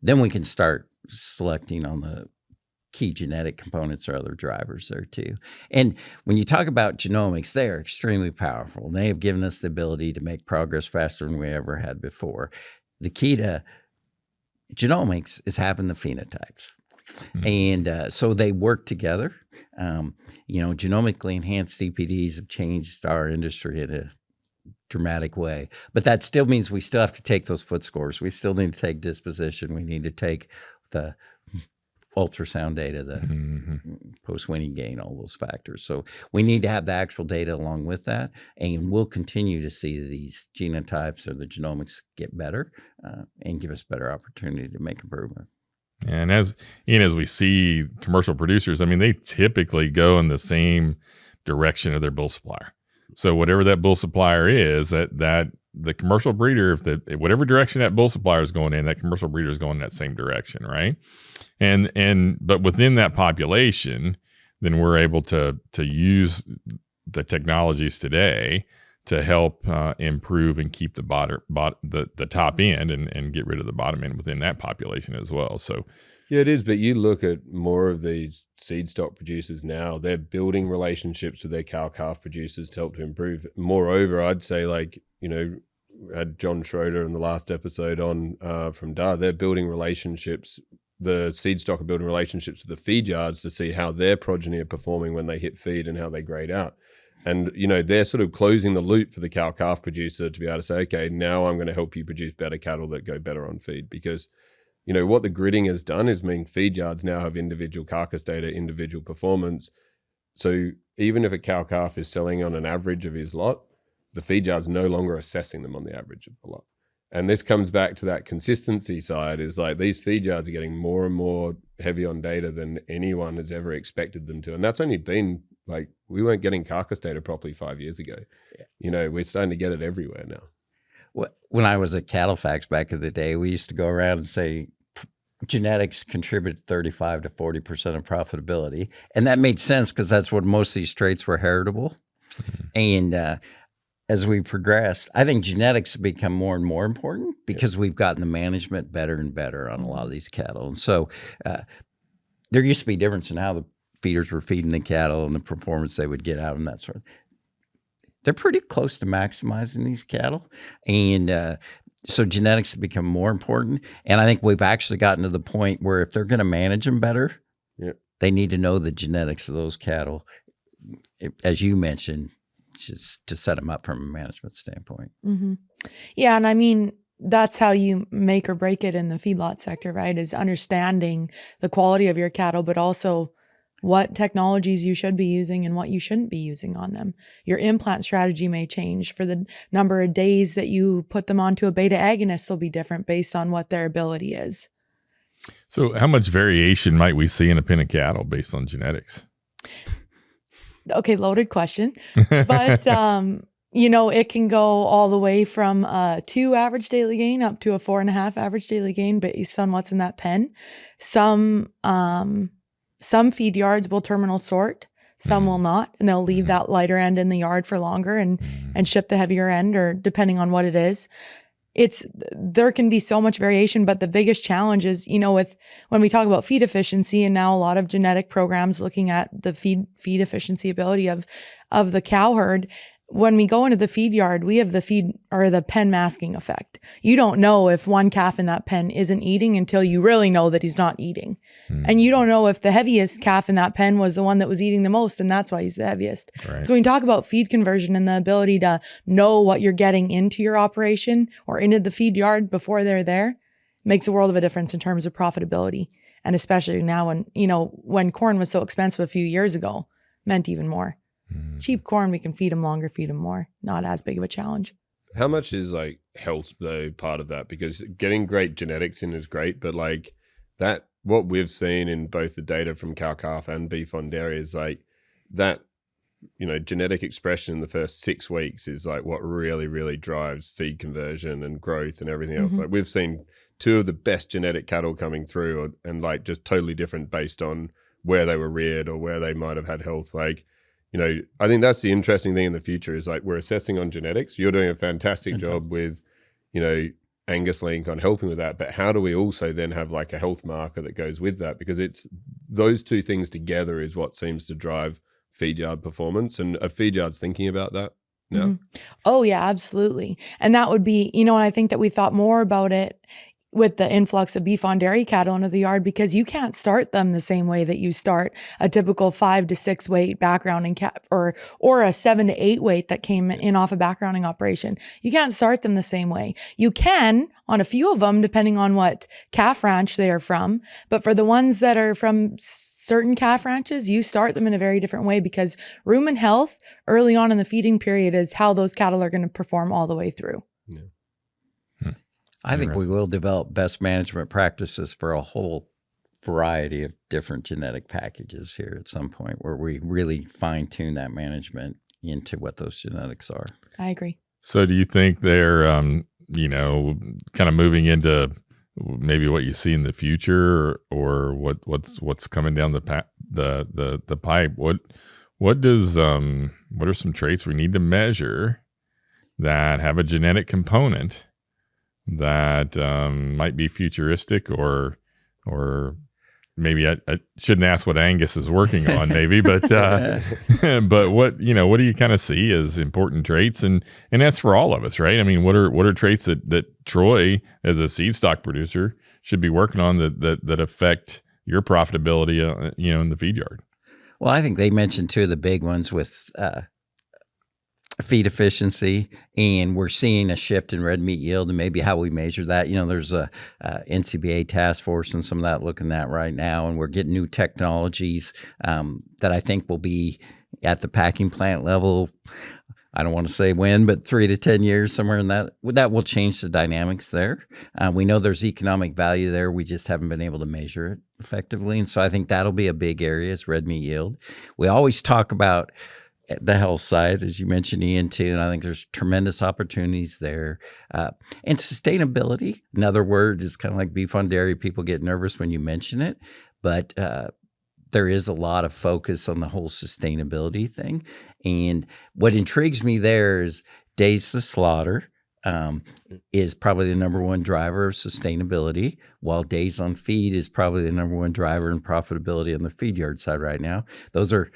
then we can start selecting on the key genetic components or other drivers there too. And when you talk about genomics, they are extremely powerful. They have given us the ability to make progress faster than we ever had before. The key to genomics is having the phenotypes. And so they work together. Genomically enhanced DPDs have changed our industry in a dramatic way. But that still means we still have to take those foot scores. We still need to take disposition. We need to take the ultrasound data, the post-weaning gain, all those factors. So we need to have the actual data along with that. And we'll continue to see these genotypes or the genomics get better and give us better opportunity to make improvement. And as we see commercial producers, they typically go in the same direction of their bull supplier. So whatever that bull supplier is, that the commercial breeder, whatever direction that bull supplier is going in, that commercial breeder is going in that same direction, right? But within that population, then we're able to use the technologies today to help improve and keep the top end and get rid of the bottom end within that population as well. So yeah, it is. But you look at more of these seed stock producers now, they're building relationships with their cow-calf producers to help to improve. Moreover, I'd say, like, had John Schroeder in the last episode on from DAR, they're building relationships. The seed stock are building relationships with the feed yards to see how their progeny are performing when they hit feed and how they grade out. And, they're sort of closing the loop for the cow-calf producer to be able to say, okay, now I'm going to help you produce better cattle that go better on feed. Because, what the gridding has done is mean feed yards now have individual carcass data, individual performance. So even if a cow-calf is selling on an average of his lot, the feed yard's no longer assessing them on the average of the lot. And this comes back to that consistency side, is like these feed yards are getting more and more heavy on data than anyone has ever expected them to. And that's only been like, we weren't getting carcass data properly 5 years ago. Yeah. We're starting to get it everywhere now. When I was at CattleFax back in the day, we used to go around and say genetics contributed 35 to 40% of profitability. And that made sense because that's what most of these traits were heritable. And as we progressed, I think genetics have become more and more important because we've gotten the management better and better on a lot of these cattle. And so there used to be a difference in how the feeders were feeding the cattle and the performance they would get out and that sort of. They're pretty close to maximizing these cattle. And so genetics have become more important. And I think we've actually gotten to the point where if they're going to manage them better, they need to know the genetics of those cattle, as you mentioned, just to set them up from a management standpoint. Mm-hmm. Yeah. And I mean, that's how you make or break it in the feedlot sector, right? Is understanding the quality of your cattle, but also what technologies you should be using and what you shouldn't be using on them. Your implant strategy may change. For the number of days that you put them onto a beta agonist will be different based on what their ability is. So how much variation might we see in a pen of cattle based on genetics? Okay, loaded question. But, it can go all the way from a 2 average daily gain up to a 4.5 average daily gain based on what's in that pen. Some feed yards will terminal sort, some will not, and they'll leave that lighter end in the yard for longer and ship the heavier end, or depending on what it is. There can be so much variation, but the biggest challenge is, when we talk about feed efficiency, and now a lot of genetic programs looking at the feed efficiency ability of the cow herd. When we go into the feed yard, we have the feed or the pen masking effect. You don't know if one calf in that pen isn't eating until you really know that he's not eating. And you don't know if the heaviest calf in that pen was the one that was eating the most, and that's why he's the heaviest. Right. So when you talk about feed conversion and the ability to know what you're getting into your operation or into the feed yard before they're there, makes a world of a difference in terms of profitability. And especially now when corn was so expensive a few years ago, meant even more. Cheap corn, we can feed them longer, feed them more. Not as big of a challenge. How much is like health though part of that? Because getting great genetics in is great, but like that, what we've seen in both the data from cow-calf and beef on dairy is like that, genetic expression in the first 6 weeks is like what really, really drives feed conversion and growth and everything else. Like we've seen 2 of the best genetic cattle coming through and like just totally different based on where they were reared or where they might have had health. Like, I think that's the interesting thing in the future is like we're assessing on genetics. You're doing a fantastic job with, Angus Link on helping with that. But how do we also then have like a health marker that goes with that? Because it's those 2 things together is what seems to drive feed yard performance. And a feed yard's thinking about that now. Oh, yeah, absolutely. And that would be, and I think that we thought more about it with the influx of beef on dairy cattle into the yard, because you can't start them the same way that you start a typical 5 to 6 weight backgrounding or a 7 to 8 weight that came in off a backgrounding operation. You can't start them the same way. You can on a few of them, depending on what calf ranch they are from. But for the ones that are from certain calf ranches, you start them in a very different way, because rumen health early on in the feeding period is how those cattle are going to perform all the way through. Yeah. I think we will develop best management practices for a whole variety of different genetic packages here at some point, where we really fine tune that management into what those genetics are. I agree. So do you think they're, kind of moving into maybe what you see in the future, or what's coming down the pipe? What are some traits we need to measure that have a genetic component that might be futuristic, or maybe I shouldn't ask what Angus is working on, maybe, but but what do you kind of see as important traits, and that's for all of us, right? I mean, what are traits that Troy, as a seed stock producer, should be working on that affect your profitability, in the feed yard? Well, I think they mentioned two of the big ones with feed efficiency, and we're seeing a shift in red meat yield, and maybe how we measure that. There's a NCBA task force and some of that looking at right now, and we're getting new technologies that I think will be at the packing plant level. I don't want to say when, but 3 to 10 years, somewhere in that will change the dynamics there. We know there's economic value there. We just haven't been able to measure it effectively. And so I think that'll be a big area, is red meat yield. We always talk about the health side, as you mentioned, Ian, too, and I think there's tremendous opportunities there. And sustainability, another word, is kind of like beef on dairy. People get nervous when you mention it, but there is a lot of focus on the whole sustainability thing. And what intrigues me there is days to slaughter is probably the number one driver of sustainability, while days on feed is probably the number one driver in profitability on the feed yard side right now. Those are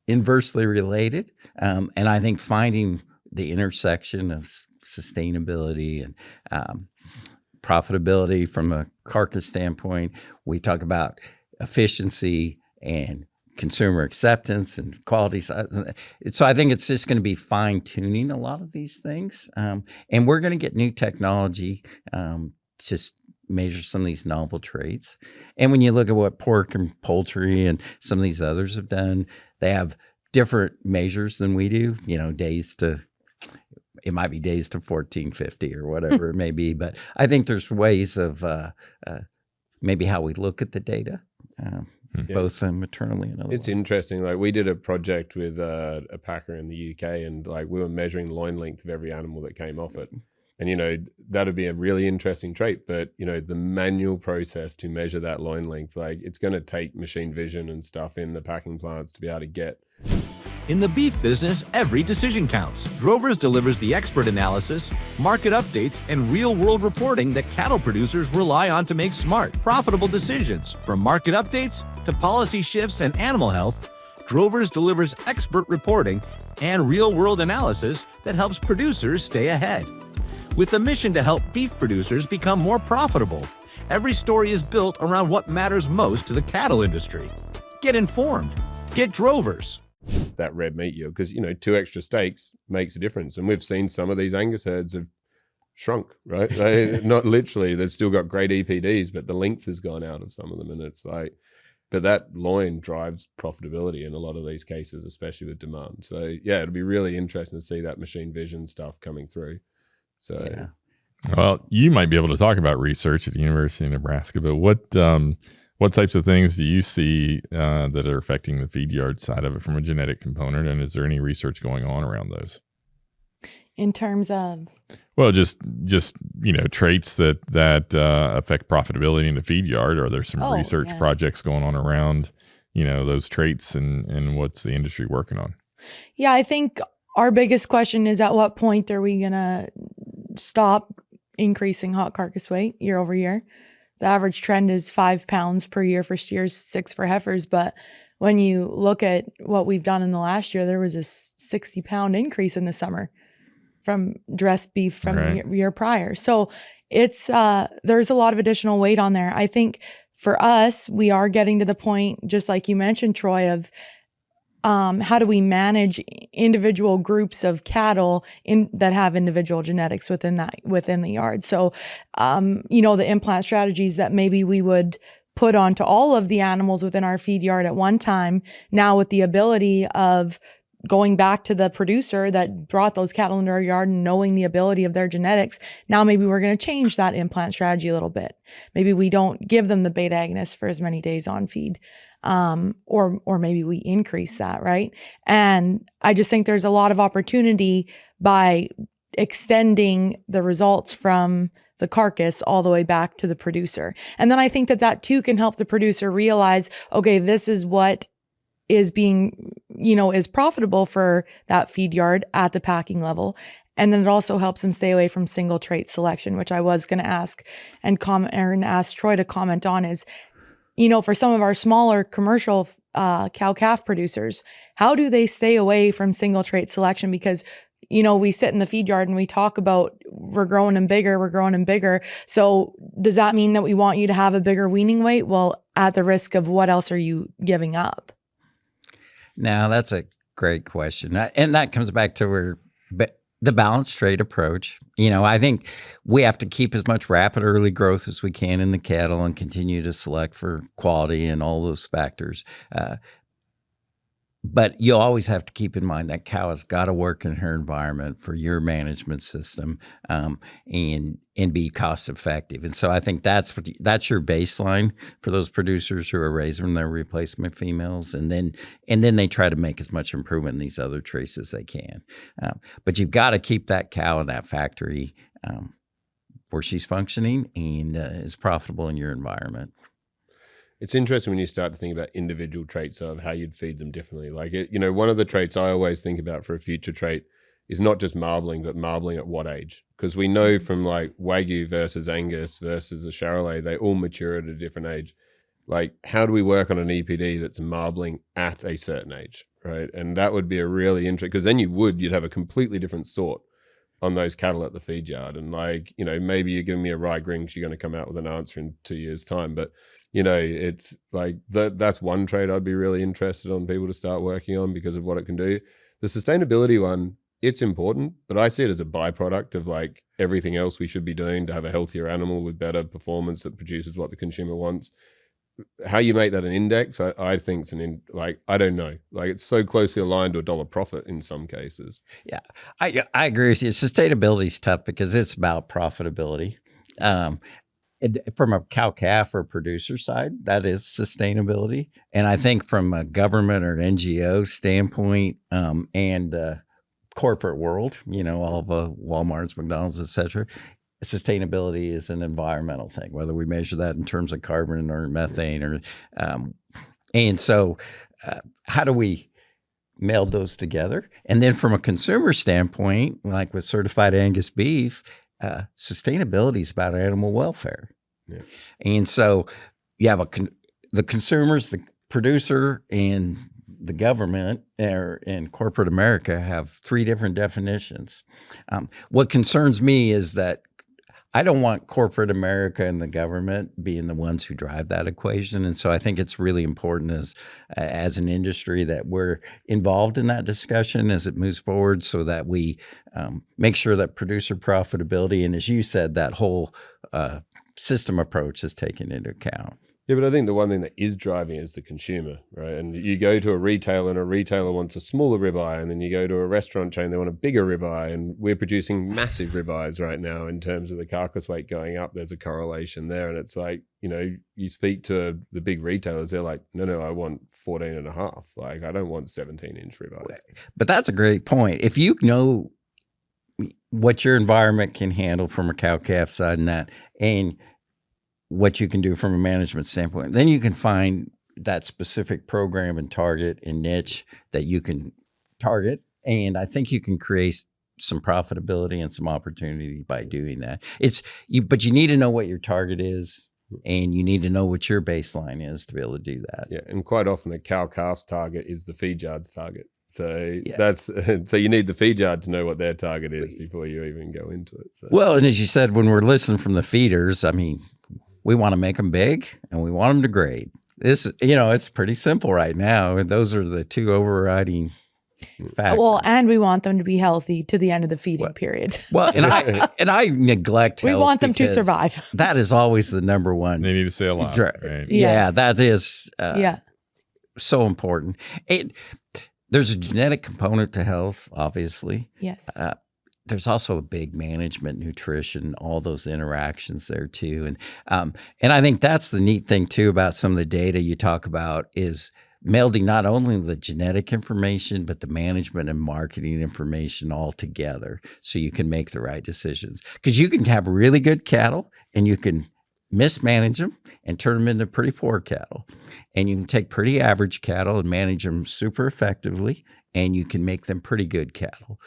inversely related. And I think finding the intersection of sustainability and profitability from a carcass standpoint, we talk about efficiency and consumer acceptance and quality size. So I think it's just going to be fine tuning a lot of these things. And we're going to get new technology to measure some of these novel traits. And when you look at what pork and poultry and some of these others have done, they have different measures than we do, it might be days to 1450 or whatever it may be. But I think there's ways of maybe how we look at the data. Both maternally and otherwise. It's interesting. Like, we did a project with a packer in the UK, and like we were measuring loin length of every animal that came off it. And, that'd be a really interesting trait. But, the manual process to measure that loin length, like, it's going to take machine vision and stuff in the packing plants to be able to get. In the beef business, every decision counts. Drovers delivers the expert analysis, market updates, and real-world reporting that cattle producers rely on to make smart, profitable decisions. From market updates to policy shifts and animal health, Drovers delivers expert reporting and real-world analysis that helps producers stay ahead. With a mission to help beef producers become more profitable, every story is built around what matters most to the cattle industry. Get informed. Get Drovers. That red meat yield, because 2 extra steaks makes a difference, and we've seen some of these Angus herds have shrunk, right? Not literally, they've still got great EPDs, but the length has gone out of some of them, and it's like, but that loin drives profitability in a lot of these cases, especially with demand. So yeah, it'll be really interesting to see that machine vision stuff coming through. So yeah. Well, you might be able to talk about research at the University of Nebraska, but what types of things do you see that are affecting the feed yard side of it from a genetic component? And is there any research going on around those? In terms of? Well, just traits that affect profitability in the feed yard. Are there some research projects going on around, those traits, and what's the industry working on? Yeah, I think our biggest question is, at what point are we going to stop increasing hot carcass weight year over year? The average trend is 5 pounds per year for steers, 6 for heifers. But when you look at what we've done in the last year, there was a 60-pound increase in the summer from dressed beef from the year prior. So it's there's a lot of additional weight on there. I think for us, we are getting to the point, just like you mentioned, Troy, of how do we manage individual groups of cattle that have individual genetics within the yard? So, the implant strategies that maybe we would put onto all of the animals within our feed yard at one time, now with the ability of going back to the producer that brought those cattle into our yard and knowing the ability of their genetics, now maybe we're going to change that implant strategy a little bit. Maybe we don't give them the beta agonist for as many days on feed. Or maybe we increase that, right? And I just think there's a lot of opportunity by extending the results from the carcass all the way back to the producer. And then I think that too can help the producer realize, okay, this is what is being, is profitable for that feed yard at the packing level. And then it also helps them stay away from single trait selection, which I was going to ask and ask Troy to comment on is, for some of our smaller commercial cow-calf producers, how do they stay away from single trait selection? Because, we sit in the feed yard and we talk about we're growing them bigger. So does that mean that we want you to have a bigger weaning weight? Well, at the risk of what else are you giving up? Now, that's a great question. And that comes back to the balanced trait approach. I think we have to keep as much rapid early growth as we can in the cattle and continue to select for quality and all those factors. But you always have to keep in mind that cow has got to work in her environment for your management system and be cost effective. And so I think that's your baseline for those producers who are raising their replacement females, and then they try to make as much improvement in these other traits as they can. But you've got to keep that cow in that factory where she's functioning and is profitable in your environment. It's interesting when you start to think about individual traits of how you'd feed them differently. Like, one of the traits I always think about for a future trait is not just marbling, but marbling at what age? Because we know from like Wagyu versus Angus versus a Charolais, they all mature at a different age. Like, how do we work on an EPD that's marbling at a certain age, right? And that would be a really interesting, because then you'd have a completely different sort on those cattle at the feed yard. And like, maybe you're giving me a rye gring, you're going to come out with an answer in 2 years' time. But, it's like that's one trait I'd be really interested on people to start working on because of what it can do. The sustainability one, it's important, but I see it as a byproduct of like everything else we should be doing to have a healthier animal with better performance that produces what the consumer wants. How you make that an index, I think I don't know. Like, it's so closely aligned to a dollar profit in some cases. Yeah, I agree with you. Sustainability is tough because it's about profitability. From a cow-calf or producer side, that is sustainability. And I think from a government or NGO standpoint and the corporate world, all the Walmarts, McDonald's, et cetera, sustainability is an environmental thing, whether we measure that in terms of carbon or methane or and so how do we meld those together? And then from a consumer standpoint, like with certified Angus beef, sustainability is about animal welfare. Yeah. And so you have the consumers, the producer, and the government and corporate America have three different definitions. What concerns me is that I don't want corporate America and the government being the ones who drive that equation. And so I think it's really important as an industry that we're involved in that discussion as it moves forward so that we make sure that producer profitability and, as you said, that whole system approach is taken into account. Yeah, but I think the one thing that is driving is the consumer, right? And you go to a retailer and a retailer wants a smaller ribeye, and then you go to a restaurant chain, they want a bigger ribeye, and we're producing massive ribeyes right now in terms of the carcass weight going up. There's a correlation there. And it's like, you speak to the big retailers, they're like, no, I want 14 and a half. Like, I don't want 17-inch ribeye. But that's a great point. If you know what your environment can handle from a cow-calf side and what you can do from a management standpoint, then you can find that specific program and target and niche that you can target. And I think you can create some profitability and some opportunity by doing that. But you need to know what your target is, and you need to know what your baseline is to be able to do that. Yeah, and quite often a cow-calf's target is the feed yard's target. So so you need the feed yard to know what their target is before you even go into it. So. Well, and as you said, when we're listening from the feeders, I mean, we want to make them big and we want them to grade. It's pretty simple right now. And those are the two overriding factors. Well, and we want them to be healthy to the end of the feeding period. Well, and I neglect health. We want them to survive. That is always the number one. They need to stay alive. Right? Yeah, that is so important. There's a genetic component to health, obviously. Yes. There's also a big management, nutrition, all those interactions there too. And I think that's the neat thing too about some of the data you talk about is melding not only the genetic information, but the management and marketing information all together so you can make the right decisions. Because you can have really good cattle and you can mismanage them and turn them into pretty poor cattle. And you can take pretty average cattle and manage them super effectively, and you can make them pretty good cattle.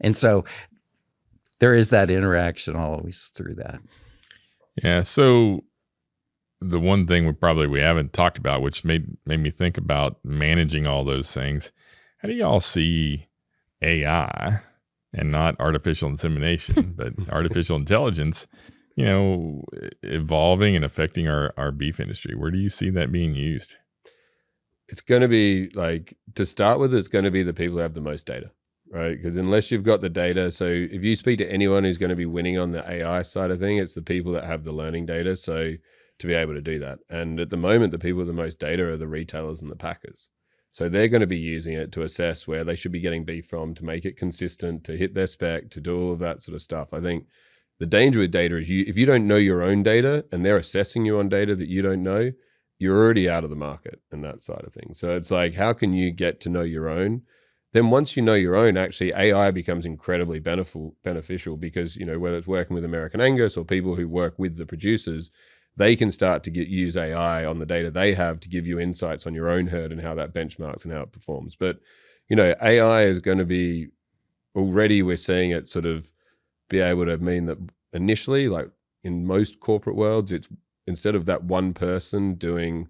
And so there is that interaction always through that. Yeah. So the one thing we haven't talked about, which made me think about managing all those things. How do y'all see AI, and not artificial insemination, but artificial intelligence, evolving and affecting our beef industry? Where do you see that being used? It's going to be to start with, it's going to be the people who have the most data, right? Because unless you've got the data, so if you speak to anyone who's going to be winning on the AI side of thing, it's the people that have the learning data. So to be able to do that. And at the moment, the people with the most data are the retailers and the packers. So they're going to be using it to assess where they should be getting beef from, to make it consistent, to hit their spec, to do all of that sort of stuff. I think the danger with data is if you don't know your own data and they're assessing you on data that you don't know, you're already out of the market and that side of things. So it's how can you get to know your own? Then once you know your own, actually AI becomes incredibly beneficial because, whether it's working with American Angus or people who work with the producers, they can start to use AI on the data they have to give you insights on your own herd and how that benchmarks and how it performs. But, AI is going to be, already we're seeing it sort of be able to mean that initially, in most corporate worlds, it's instead of that one person doing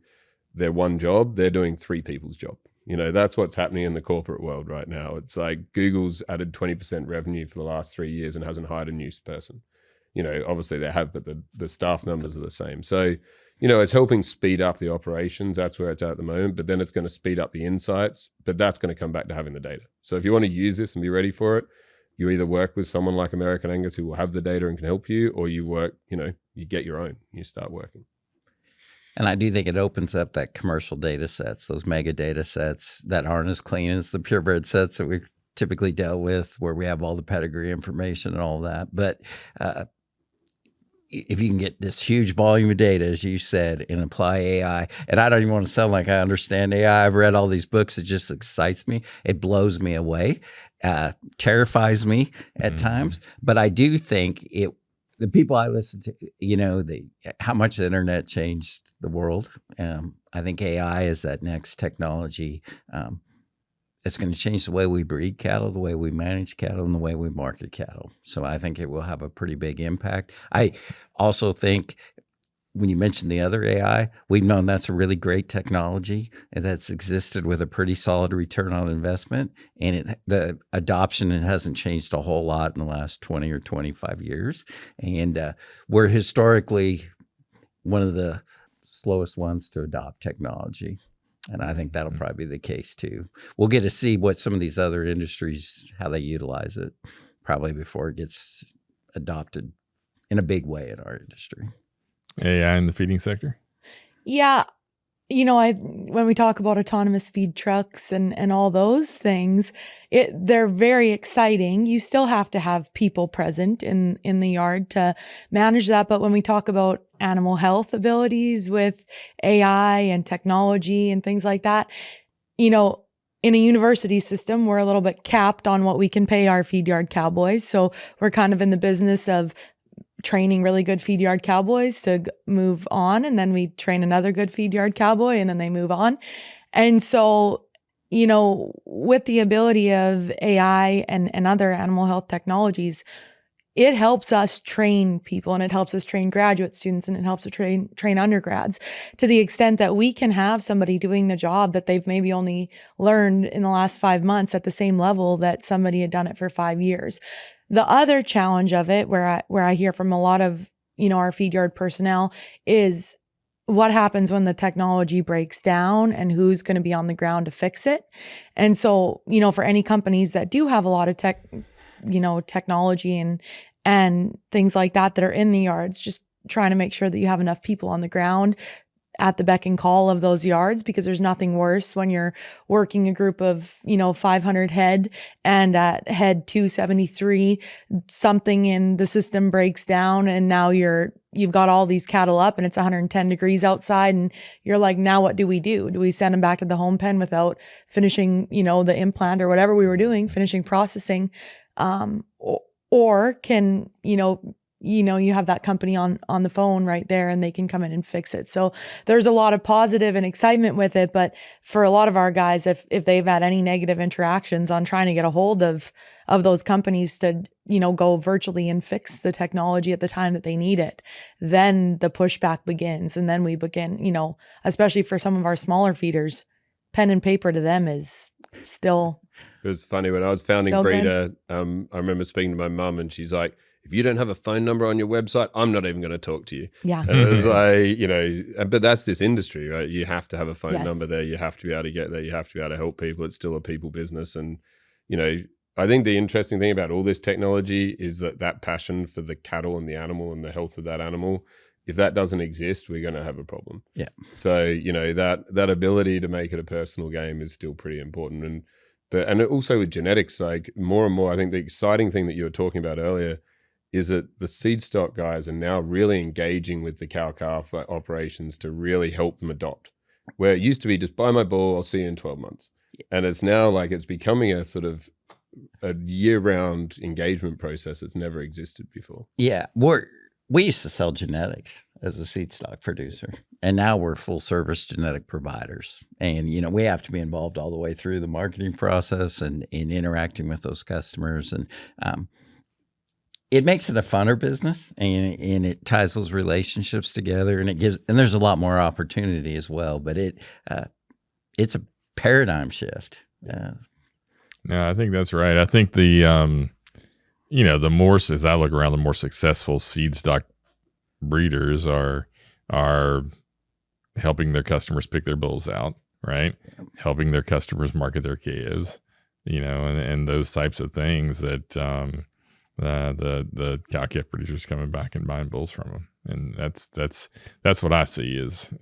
their one job, they're doing three people's job. That's what's happening in the corporate world right now. It's Google's added 20% revenue for the last 3 years and hasn't hired a new person. Obviously they have, but the staff numbers are the same. So, it's helping speed up the operations. That's where it's at the moment, but then it's going to speed up the insights, but that's going to come back to having the data. So if you want to use this and be ready for it, you either work with someone like American Angus who will have the data and can help you, or you work, you get your own, you start working. And I do think it opens up that commercial data sets, those mega data sets that aren't as clean as the purebred sets that we typically dealt with, where we have all the pedigree information and all that. But if you can get this huge volume of data, as you said, and apply AI, and I don't even want to sound like I understand AI. I've read all these books. It just excites me. It blows me away, terrifies me at times. But I do think the people I listen to, how much the internet changed the world. I think AI is that next technology. It's going to change the way we breed cattle, the way we manage cattle, and the way we market cattle. So I think it will have a pretty big impact. I also think when you mentioned the other AI, we've known that's a really great technology and that's existed with a pretty solid return on investment. And the adoption, it hasn't changed a whole lot in the last 20 or 25 years. And we're historically one of the slowest ones to adopt technology. And I think that'll probably be the case too. We'll get to see what some of these other industries, how they utilize it, probably before it gets adopted in a big way in our industry. AI in the feeding sector? Yeah. When we talk about autonomous feed trucks and all those things, they're very exciting. You still have to have people present in the yard to manage that. But when we talk about animal health abilities with AI and technology and things like that, in a university system, we're a little bit capped on what we can pay our feed yard cowboys. So we're kind of in the business of training really good feed yard cowboys to move on. And then we train another good feed yard cowboy and then they move on. And so, with the ability of AI and other animal health technologies, it helps us train people and it helps us train graduate students and it helps us train undergrads to the extent that we can have somebody doing the job that they've maybe only learned in the last 5 months at the same level that somebody had done it for 5 years. The other challenge of it, where I hear from a lot of, our feed yard personnel, is what happens when the technology breaks down and who's going to be on the ground to fix it. And so, for any companies that do have a lot of technology and things like that are in the yards, just trying to make sure that you have enough people on the ground at the beck and call of those yards, because there's nothing worse when you're working a group of, 500 head and at head 273, something in the system breaks down and now you've got all these cattle up and it's 110 degrees outside and you're like, now what do we do? Do we send them back to the home pen without finishing, the implant or whatever we were doing, finishing processing? Or can, you have that company on the phone right there and they can come in and fix it. So there's a lot of positive and excitement with it. But for a lot of our guys, if they've had any negative interactions on trying to get a hold of those companies to, go virtually and fix the technology at the time that they need it, then the pushback begins. And then we begin, especially for some of our smaller feeders, pen and paper to them is still. It was funny when I was founding Breedr. I remember speaking to my mum, and she's like, "If you don't have a phone number on your website, I'm not even going to talk to you." Yeah. And it was like, but that's this industry, right? You have to have a phone number there. You have to be able to get there. You have to be able to help people. It's still a people business. And, I think the interesting thing about all this technology is that passion for the cattle and the animal and the health of that animal, if that doesn't exist, we're going to have a problem. Yeah. So, that ability to make it a personal game is still pretty important. And also with genetics, like more and more, I think the exciting thing that you were talking about earlier is that the seed stock guys are now really engaging with the cow-calf operations to really help them adopt. Where it used to be just buy my bull, I'll see you in 12 months. And it's now like it's becoming a sort of a year-round engagement process that's never existed before. Yeah, we used to sell genetics as a seed stock producer, and now we're full-service genetic providers. And we have to be involved all the way through the marketing process and in interacting with those customers, and it makes it a funner business, and it ties those relationships together, and there's a lot more opportunity as well. But it's a paradigm shift. No, I think that's right. I think the more, as I look around, the more successful seed stock breeders are helping their customers pick their bulls out, right? Helping their customers market their calves, and those types of things that the cow-calf producers coming back and buying bulls from them, and that's what I see is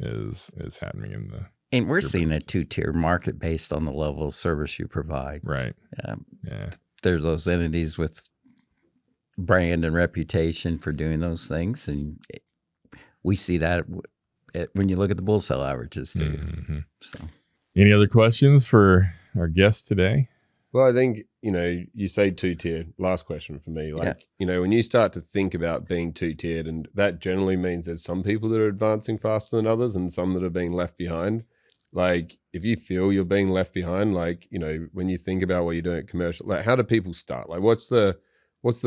happening in the. And we're seeing a two-tier market based on the level of service you provide. Right. Yeah. There's those entities with brand and reputation for doing those things, and we see that when you look at the bull sale averages too. Mm-hmm. So, any other questions for our guest today? Well, I think, you say two-tier. Last question for me. When you start to think about being two-tiered, and that generally means there's some people that are advancing faster than others and some that are being left behind. Like, if you feel you're being left behind, when you think about what you're doing at commercial, how do people start? Like, what's the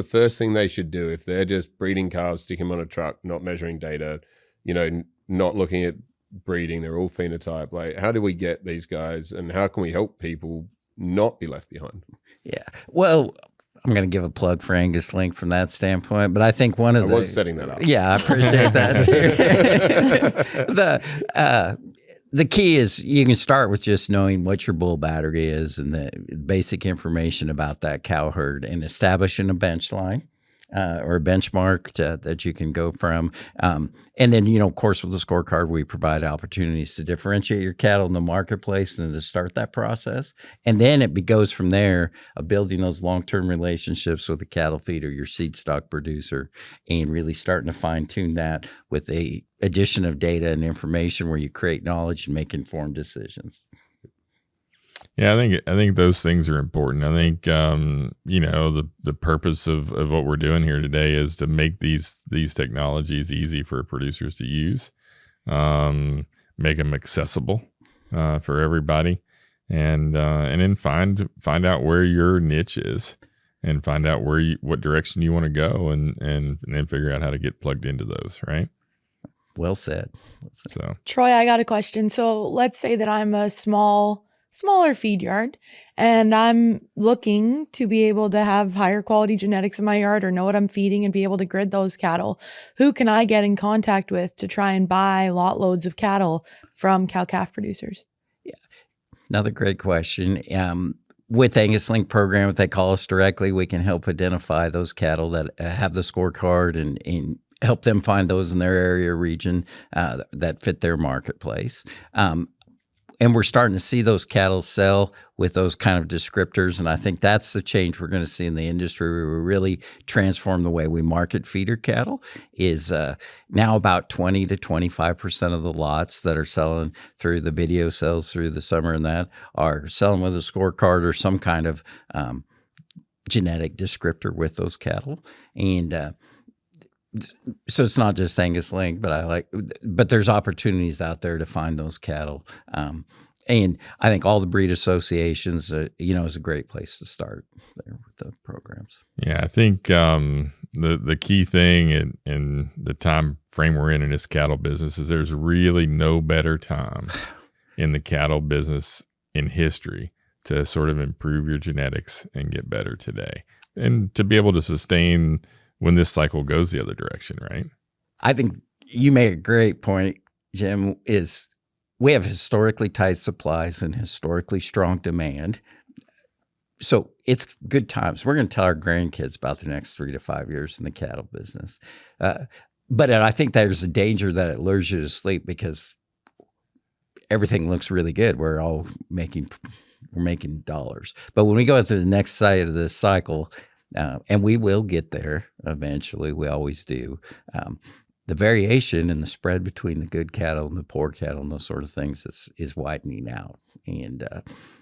first thing they should do if they're just breeding calves, sticking them on a truck, not measuring data, not looking at breeding, they're all phenotype. Like, how do we get these guys, and how can we help people not be left behind? Yeah. Well, I'm going to give a plug for Angus Link from that standpoint, but I think I was setting that up. Yeah, I appreciate that too. The key is you can start with just knowing what your bull battery is and the basic information about that cow herd, and establishing a bench line or a benchmark that you can go from. And then, of course, with the scorecard, we provide opportunities to differentiate your cattle in the marketplace and to start that process. And then it goes from there of building those long-term relationships with the cattle feeder, your seed stock producer, and really starting to fine-tune that with a addition of data and information where you create knowledge and make informed decisions. Yeah, I think those things are important. I think the purpose of what we're doing here today is to make these technologies easy for producers to use, make them accessible for everybody, and then find out where your niche is, and find out what direction you want to go, and then figure out how to get plugged into those. Right. Well said. So, Troy, I got a question. So let's say that I'm a smaller feed yard and I'm looking to be able to have higher quality genetics in my yard, or know what I'm feeding and be able to grid those cattle. Who can I get in contact with to try and buy lot loads of cattle from cow-calf producers? Yeah, another great question. With Angus Link program, if they call us directly, we can help identify those cattle that have the scorecard and help them find those in their area region that fit their marketplace. And we're starting to see those cattle sell with those kind of descriptors. And I think that's the change we're going to see in the industry, where we really transform the way we market feeder cattle. Is now about 20 to 25% of the lots that are selling through the video sales through the summer and that are selling with a scorecard or some kind of genetic descriptor with those cattle. And So it's not just Angus Link, but there's opportunities out there to find those cattle. And I think all the breed associations, is a great place to start there with the programs. Yeah, I think the key thing in the time frame we're in this cattle business is there's really no better time in the cattle business in history to sort of improve your genetics and get better today, and to be able to sustain when this cycle goes the other direction, right? I think you make a great point, Jim, is we have historically tight supplies and historically strong demand. So it's good times. We're going to tell our grandkids about the next 3 to 5 years in the cattle business. But I think there's a danger that it lures you to sleep because everything looks really good. We're making dollars. But when we go to the next side of this cycle, and we will get there eventually, we always do, the variation and the spread between the good cattle and the poor cattle and those sort of things is widening out. And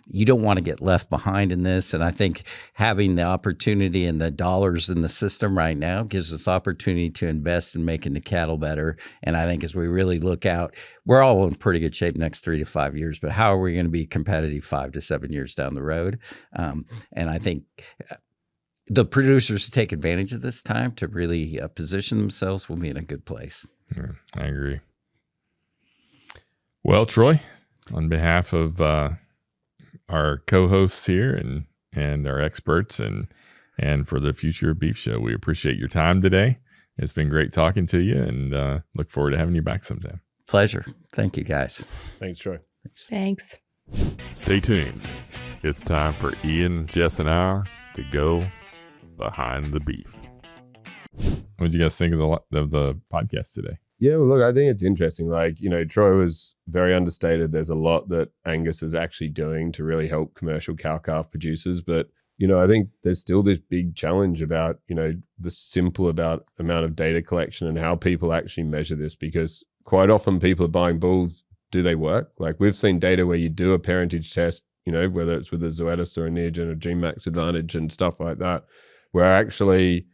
you don't want to get left behind in this. And I think having the opportunity and the dollars in the system right now gives us opportunity to invest in making the cattle better. And I think as we really look out, we're all in pretty good shape next 3 to 5 years, but how are we going to be competitive 5 to 7 years down the road? And I think the producers who take advantage of this time to really position themselves will be in a good place. Yeah, I agree. Well, Troy, on behalf of our co-hosts here and our experts and for the Future of Beef show, we appreciate your time today. It's been great talking to you, and look forward to having you back sometime. Pleasure. Thank you, guys. Thanks, Troy. Thanks. Stay tuned. It's time for Ian, Jess, and I to go behind the beef. What did you guys think of the podcast today? Yeah, well, look, I think it's interesting. Troy was very understated. There's a lot that Angus is actually doing to really help commercial cow-calf producers. But, I think there's still this big challenge about, the simple amount of data collection and how people actually measure this, because quite often people are buying bulls. Do they work? Like, we've seen data where you do a parentage test, whether it's with a Zoetis or a Neogen or G-Max Advantage and stuff like that, where actually,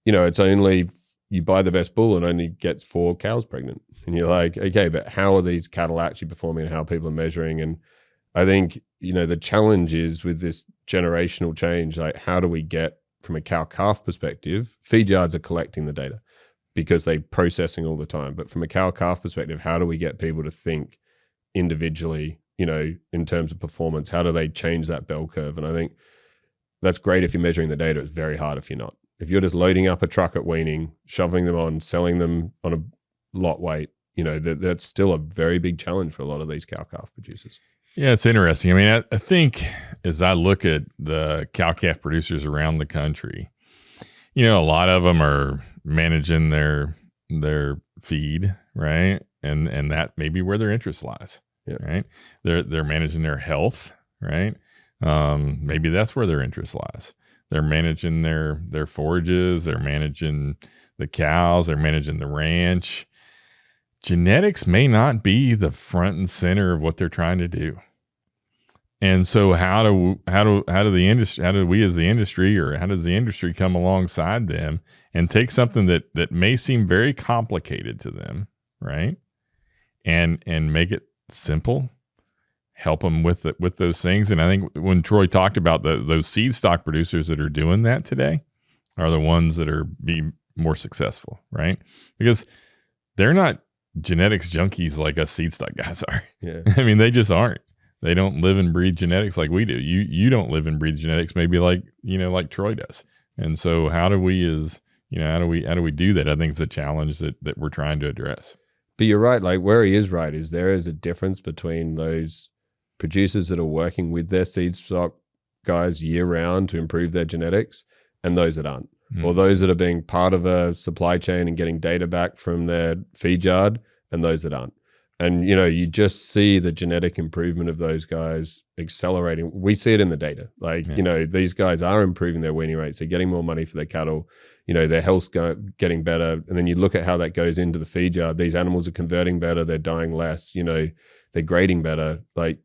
it's only you buy the best bull and only gets 4 cows pregnant. And you're like, okay, but how are these cattle actually performing and how people are measuring? And I think, the challenge is with this generational change, like how do we get from a cow-calf perspective, feed yards are collecting the data because they're processing all the time. But from a cow-calf perspective, how do we get people to think individually, in terms of performance? How do they change that bell curve? And I think that's great if you're measuring the data. It's very hard if you're not. If you're just loading up a truck at weaning, shoving them on, selling them on a lot weight, that's still a very big challenge for a lot of these cow-calf producers. Yeah, it's interesting. I mean, I think as I look at the cow-calf producers around the country, a lot of them are managing their feed, right? And that may be where their interest lies, right? They're managing their health, right? Maybe that's where their interest lies. They're managing their forages, they're managing the cows, they're managing the ranch. Genetics may not be the front and center of what they're trying to do. And so how do we as the industry, or how does the industry come alongside them and take something that may seem very complicated to them, right? And make it simple, help them with those things. And I think when Troy talked about those seed stock producers that are doing that today are the ones that are being more successful, right? Because they're not genetics junkies like us seed stock guys are. Yeah. I mean, they just aren't. They don't live and breathe genetics like we do. You don't live and breathe genetics maybe like Troy does. And so how do we do that? I think it's a challenge that we're trying to address. But you're right. Like, where he is right is there is a difference between those producers that are working with their seed stock guys year round to improve their genetics and those that aren't, or those that are being part of a supply chain and getting data back from their feed yard and those that aren't. And, you just see the genetic improvement of those guys accelerating. We see it in the data. Like, these guys are improving their weaning rates. They're getting more money for their cattle. Their health's getting better. And then you look at how that goes into the feed yard. These animals are converting better. They're dying less. They're grading better. Like,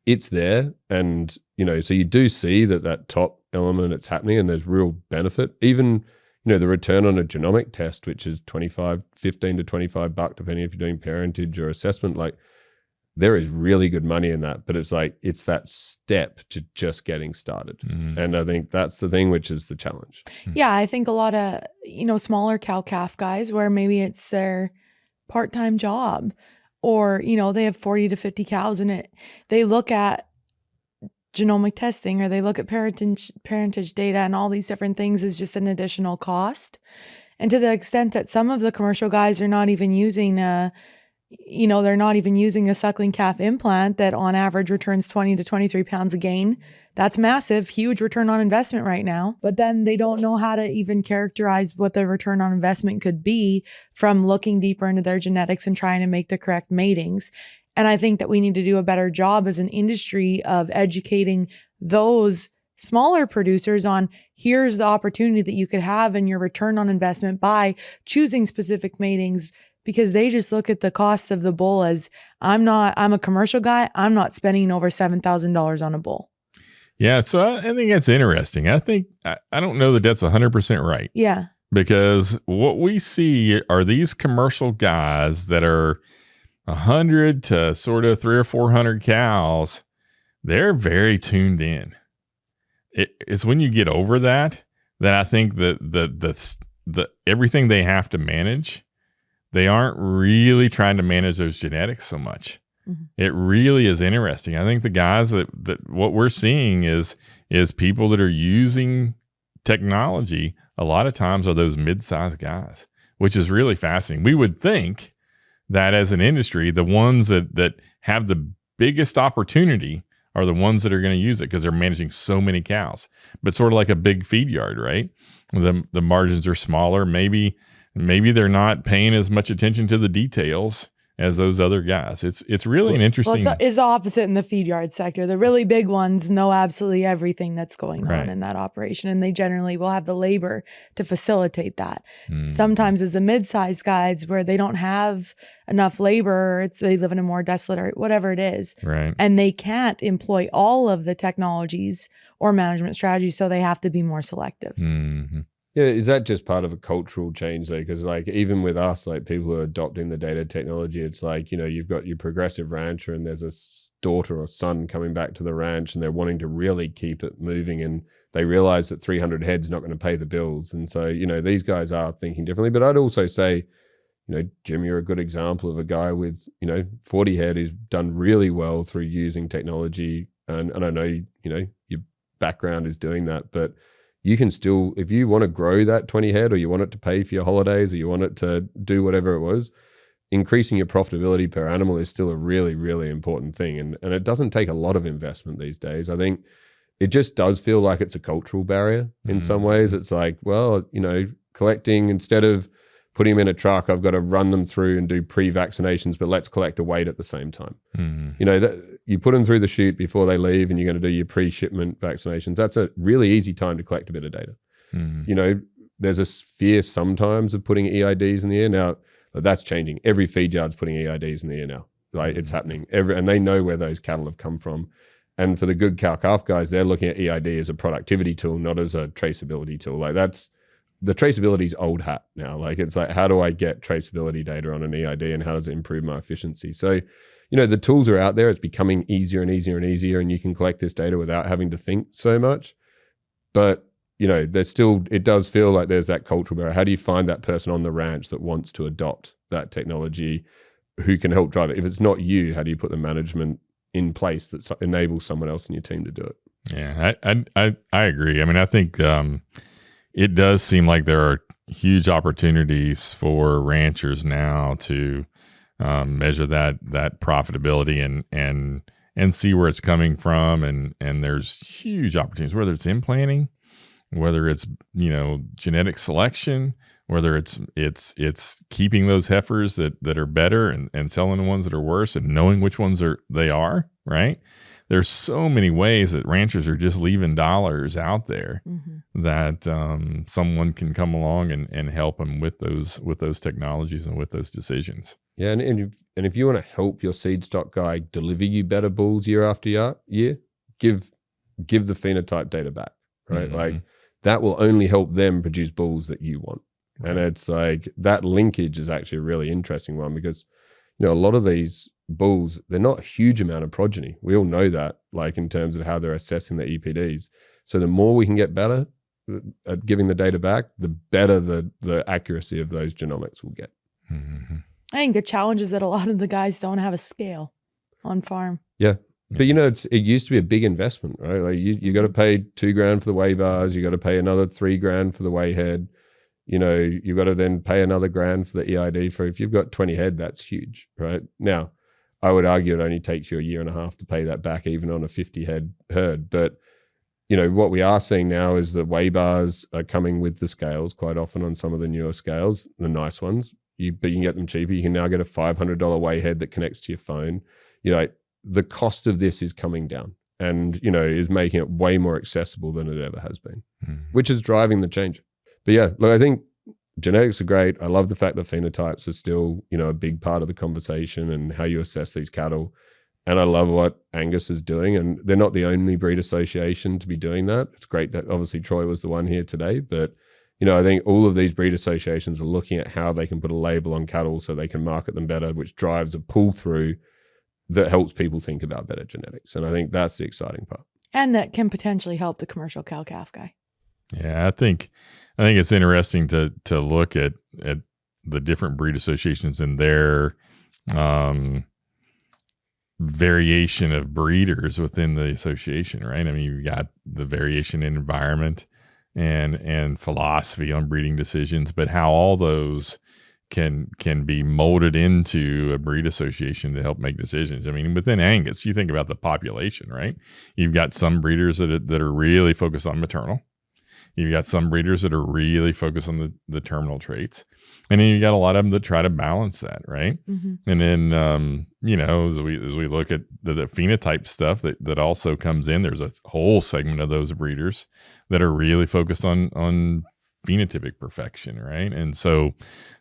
it's there. And, so you do see that top element, it's happening and there's real benefit. Even, the return on a genomic test, which is $15 to $25, depending if you're doing parentage or assessment, like there is really good money in that, but it's that step to just getting started. Mm-hmm. And I think that's the thing, which is the challenge. Yeah. I think a lot of, smaller cow-calf guys where maybe it's their part-time job, or, they have 40 to 50 cows in it. They look at genomic testing, or they look at parentage data and all these different things as just an additional cost. And to the extent that some of the commercial guys are not even using they're not even using a suckling calf implant that on average returns 20 to 23 pounds a gain. That's massive, huge return on investment right now. But then they don't know how to even characterize what the return on investment could be from looking deeper into their genetics and trying to make the correct matings. And I think that we need to do a better job as an industry of educating those smaller producers on here's the opportunity that you could have in your return on investment by choosing specific matings, because they just look at the cost of the bull as I'm a commercial guy. I'm not spending over $7,000 on a bull. Yeah. So I think that's interesting. I don't know that that's 100% right. Yeah. Because what we see are these commercial guys that are 100 to sort of 300 or 400 cows. They're very tuned in. It's when you get over that I think that the everything they have to manage, they aren't really trying to manage those genetics so much. Mm-hmm. It really is interesting. I think the guys that what we're seeing is people that are using technology a lot of times are those mid-sized guys, which is really fascinating. We would think that as an industry, the ones that have the biggest opportunity are the ones that are going to use it because they're managing so many cows. But sort of like a big feed yard, right? The margins are smaller. Maybe they're not paying as much attention to the details as those other guys. It's really an interesting. Well, it's the opposite in the feed yard sector. The really big ones know absolutely everything that's going on in that operation, and they generally will have the labor to facilitate that. Sometimes as the mid-sized guys where they don't have enough labor, they live in a more desolate area, whatever it is, right? And they can't employ all of the technologies or management strategies, so they have to be more selective. Mm-hmm. Yeah, is that just part of a cultural change though? Because like even with us, like people who are adopting the data technology, it's like, you've got your progressive rancher and there's a daughter or son coming back to the ranch and they're wanting to really keep it moving, and they realize that 300 heads not going to pay the bills. And so, these guys are thinking differently. But I'd also say, Jim, you're a good example of a guy with, 40 head who's done really well through using technology. And I know, your background is doing that, but you can still, if you want to grow that 20 head, or you want it to pay for your holidays, or you want it to do whatever it was, increasing your profitability per animal is still a really, really important thing. And it doesn't take a lot of investment these days. I think it just does feel like it's a cultural barrier in some ways. It's like, well, collecting, instead of putting them in a truck, I've got to run them through and do pre-vaccinations, but let's collect a weight at the same time. You put them through the chute before they leave and you're going to do your pre-shipment vaccinations. That's a really easy time to collect a bit of data. There's a fear sometimes of putting EIDs in the air. Now, that's changing. Every feed yard's putting EIDs in the air now. Like it's happening. And they know where those cattle have come from. And for the good cow-calf guys, they're looking at EID as a productivity tool, not as a traceability tool. Like the traceability is old hat now. Like it's like, how do I get traceability data on an EID and how does it improve my efficiency? So, the tools are out there. It's becoming easier and easier and easier, and you can collect this data without having to think so much. But, it does feel like there's that cultural barrier. How do you find that person on the ranch that wants to adopt that technology, who can help drive it? If it's not you, how do you put the management in place that enables someone else in your team to do it? Yeah, I agree. I mean, I think it does seem like there are huge opportunities for ranchers now to measure that profitability and see where it's coming from, and there's huge opportunities, whether it's implanting, whether it's genetic selection, whether it's keeping those heifers that are better and selling the ones that are worse, and knowing which ones they are, right? There's so many ways that ranchers are just leaving dollars out there that someone can come along and help them with those technologies and with those decisions. Yeah, and if you want to help your seed stock guy deliver you better bulls year after year, give the phenotype data back, right? Like that will only help them produce bulls that you want. Right. And it's like that linkage is actually a really interesting one because, a lot of these bulls, they're not a huge amount of progeny. We all know that, like in terms of how they're assessing the EPDs. So the more we can get better at giving the data back, the better the accuracy of those genomics will get. Mm-hmm. I think the challenge is that a lot of the guys don't have a scale on farm. Yeah. But it used to be a big investment, right? Like you got to pay $2,000 for the weigh bars. You got to pay another $3,000 for the weigh head. You've got to then pay another $1,000 for the EID. For if you've got 20 head, that's huge, right? Now, I would argue it only takes you a year and a half to pay that back, even on a 50 head herd. But what we are seeing now is the weigh bars are coming with the scales quite often on some of the newer scales, the nice ones. But you can get them cheaper. You can now get a $500 weigh head that connects to your phone. The cost of this is coming down and, is making it way more accessible than it ever has been, which is driving the change. But yeah, look, I think genetics are great. I love the fact that phenotypes are still, a big part of the conversation and how you assess these cattle. And I love what Angus is doing. And they're not the only breed association to be doing that. It's great that obviously Troy was the one here today. But, I think all of these breed associations are looking at how they can put a label on cattle so they can market them better, which drives a pull through that helps people think about better genetics. And I think that's the exciting part. And that can potentially help the commercial cow-calf guy. Yeah, I think it's interesting to look at the different breed associations and their variation of breeders within the association, right? I mean, you've got the variation in environment and philosophy on breeding decisions, but how all those can be molded into a breed association to help make decisions. I mean, within Angus, you think about the population, right? You've got some breeders that are really focused on maternal. You've got some breeders that are really focused on the terminal traits. And then you got a lot of them that try to balance that, right? Mm-hmm. And then, as we look at the phenotype stuff that also comes in, there's a whole segment of those breeders that are really focused on phenotypic perfection, right? And so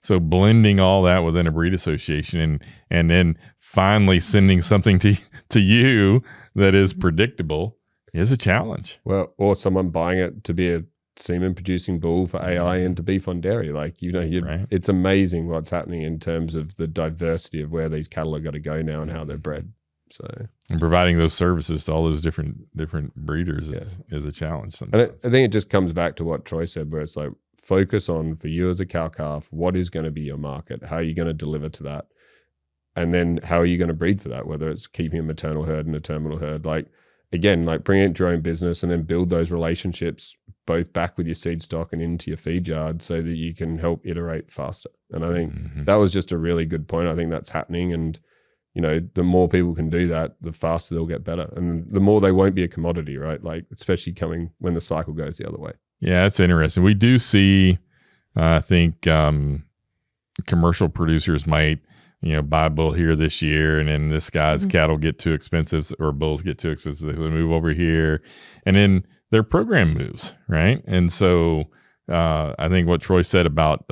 blending all that within a breed association and then finally sending something to you that is predictable is a challenge. Well, or someone buying it to be a semen producing bull for AI and to beef on dairy. Like, right. It's amazing what's happening in terms of the diversity of where these cattle are going to go now and how they're bred. So, and providing those services to all those different breeders is a challenge sometimes. And I think it just comes back to what Troy said, where it's like, focus on, for you as a cow-calf, what is going to be your market? How are you going to deliver to that? And then how are you going to breed for that? Whether it's keeping a maternal herd and a terminal herd, again, bring it into your own business and then build those relationships both back with your seed stock and into your feed yard so that you can help iterate faster. And I think that was just a really good point. I think that's happening. And, the more people can do that, the faster they'll get better. And the more they won't be a commodity, right? Especially coming when the cycle goes the other way. Yeah, that's interesting. We do see, I think, commercial producers might, buy a bull here this year, and then this guy's cattle get too expensive or bulls get too expensive. They move over here, and then their program moves, right? And so I think what Troy said about,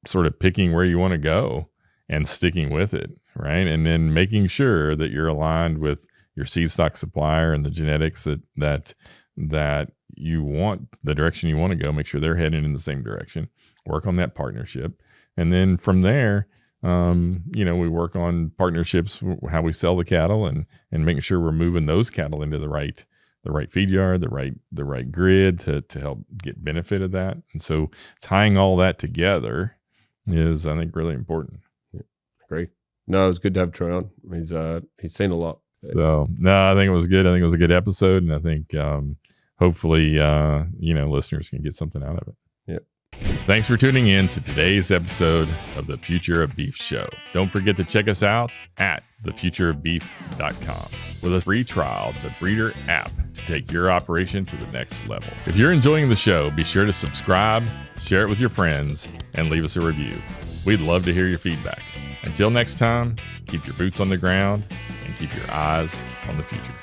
sort of picking where you want to go and sticking with it, right? And then making sure that you're aligned with your seed stock supplier and the genetics that you want, the direction you want to go, make sure they're heading in the same direction, work on that partnership. And then from there, we work on partnerships, how we sell the cattle and making sure we're moving those cattle into the right feed yard, the right grid to help get benefit of that. And so tying all that together is, I think, really important. Yeah, great. No, it was good to have Troy on. He's seen a lot. So no, I think it was good. I think it was a good episode, and I think hopefully listeners can get something out of it. Yeah. Thanks for tuning in to today's episode of the Future of Beef show. Don't forget to check us out at thefutureofbeef.com with a free trial to Breedr app to take your operation to the next level. If you're enjoying the show, be sure to subscribe, share it with your friends, and leave us a review. We'd love to hear your feedback. Until next time, keep your boots on the ground and keep your eyes on the future.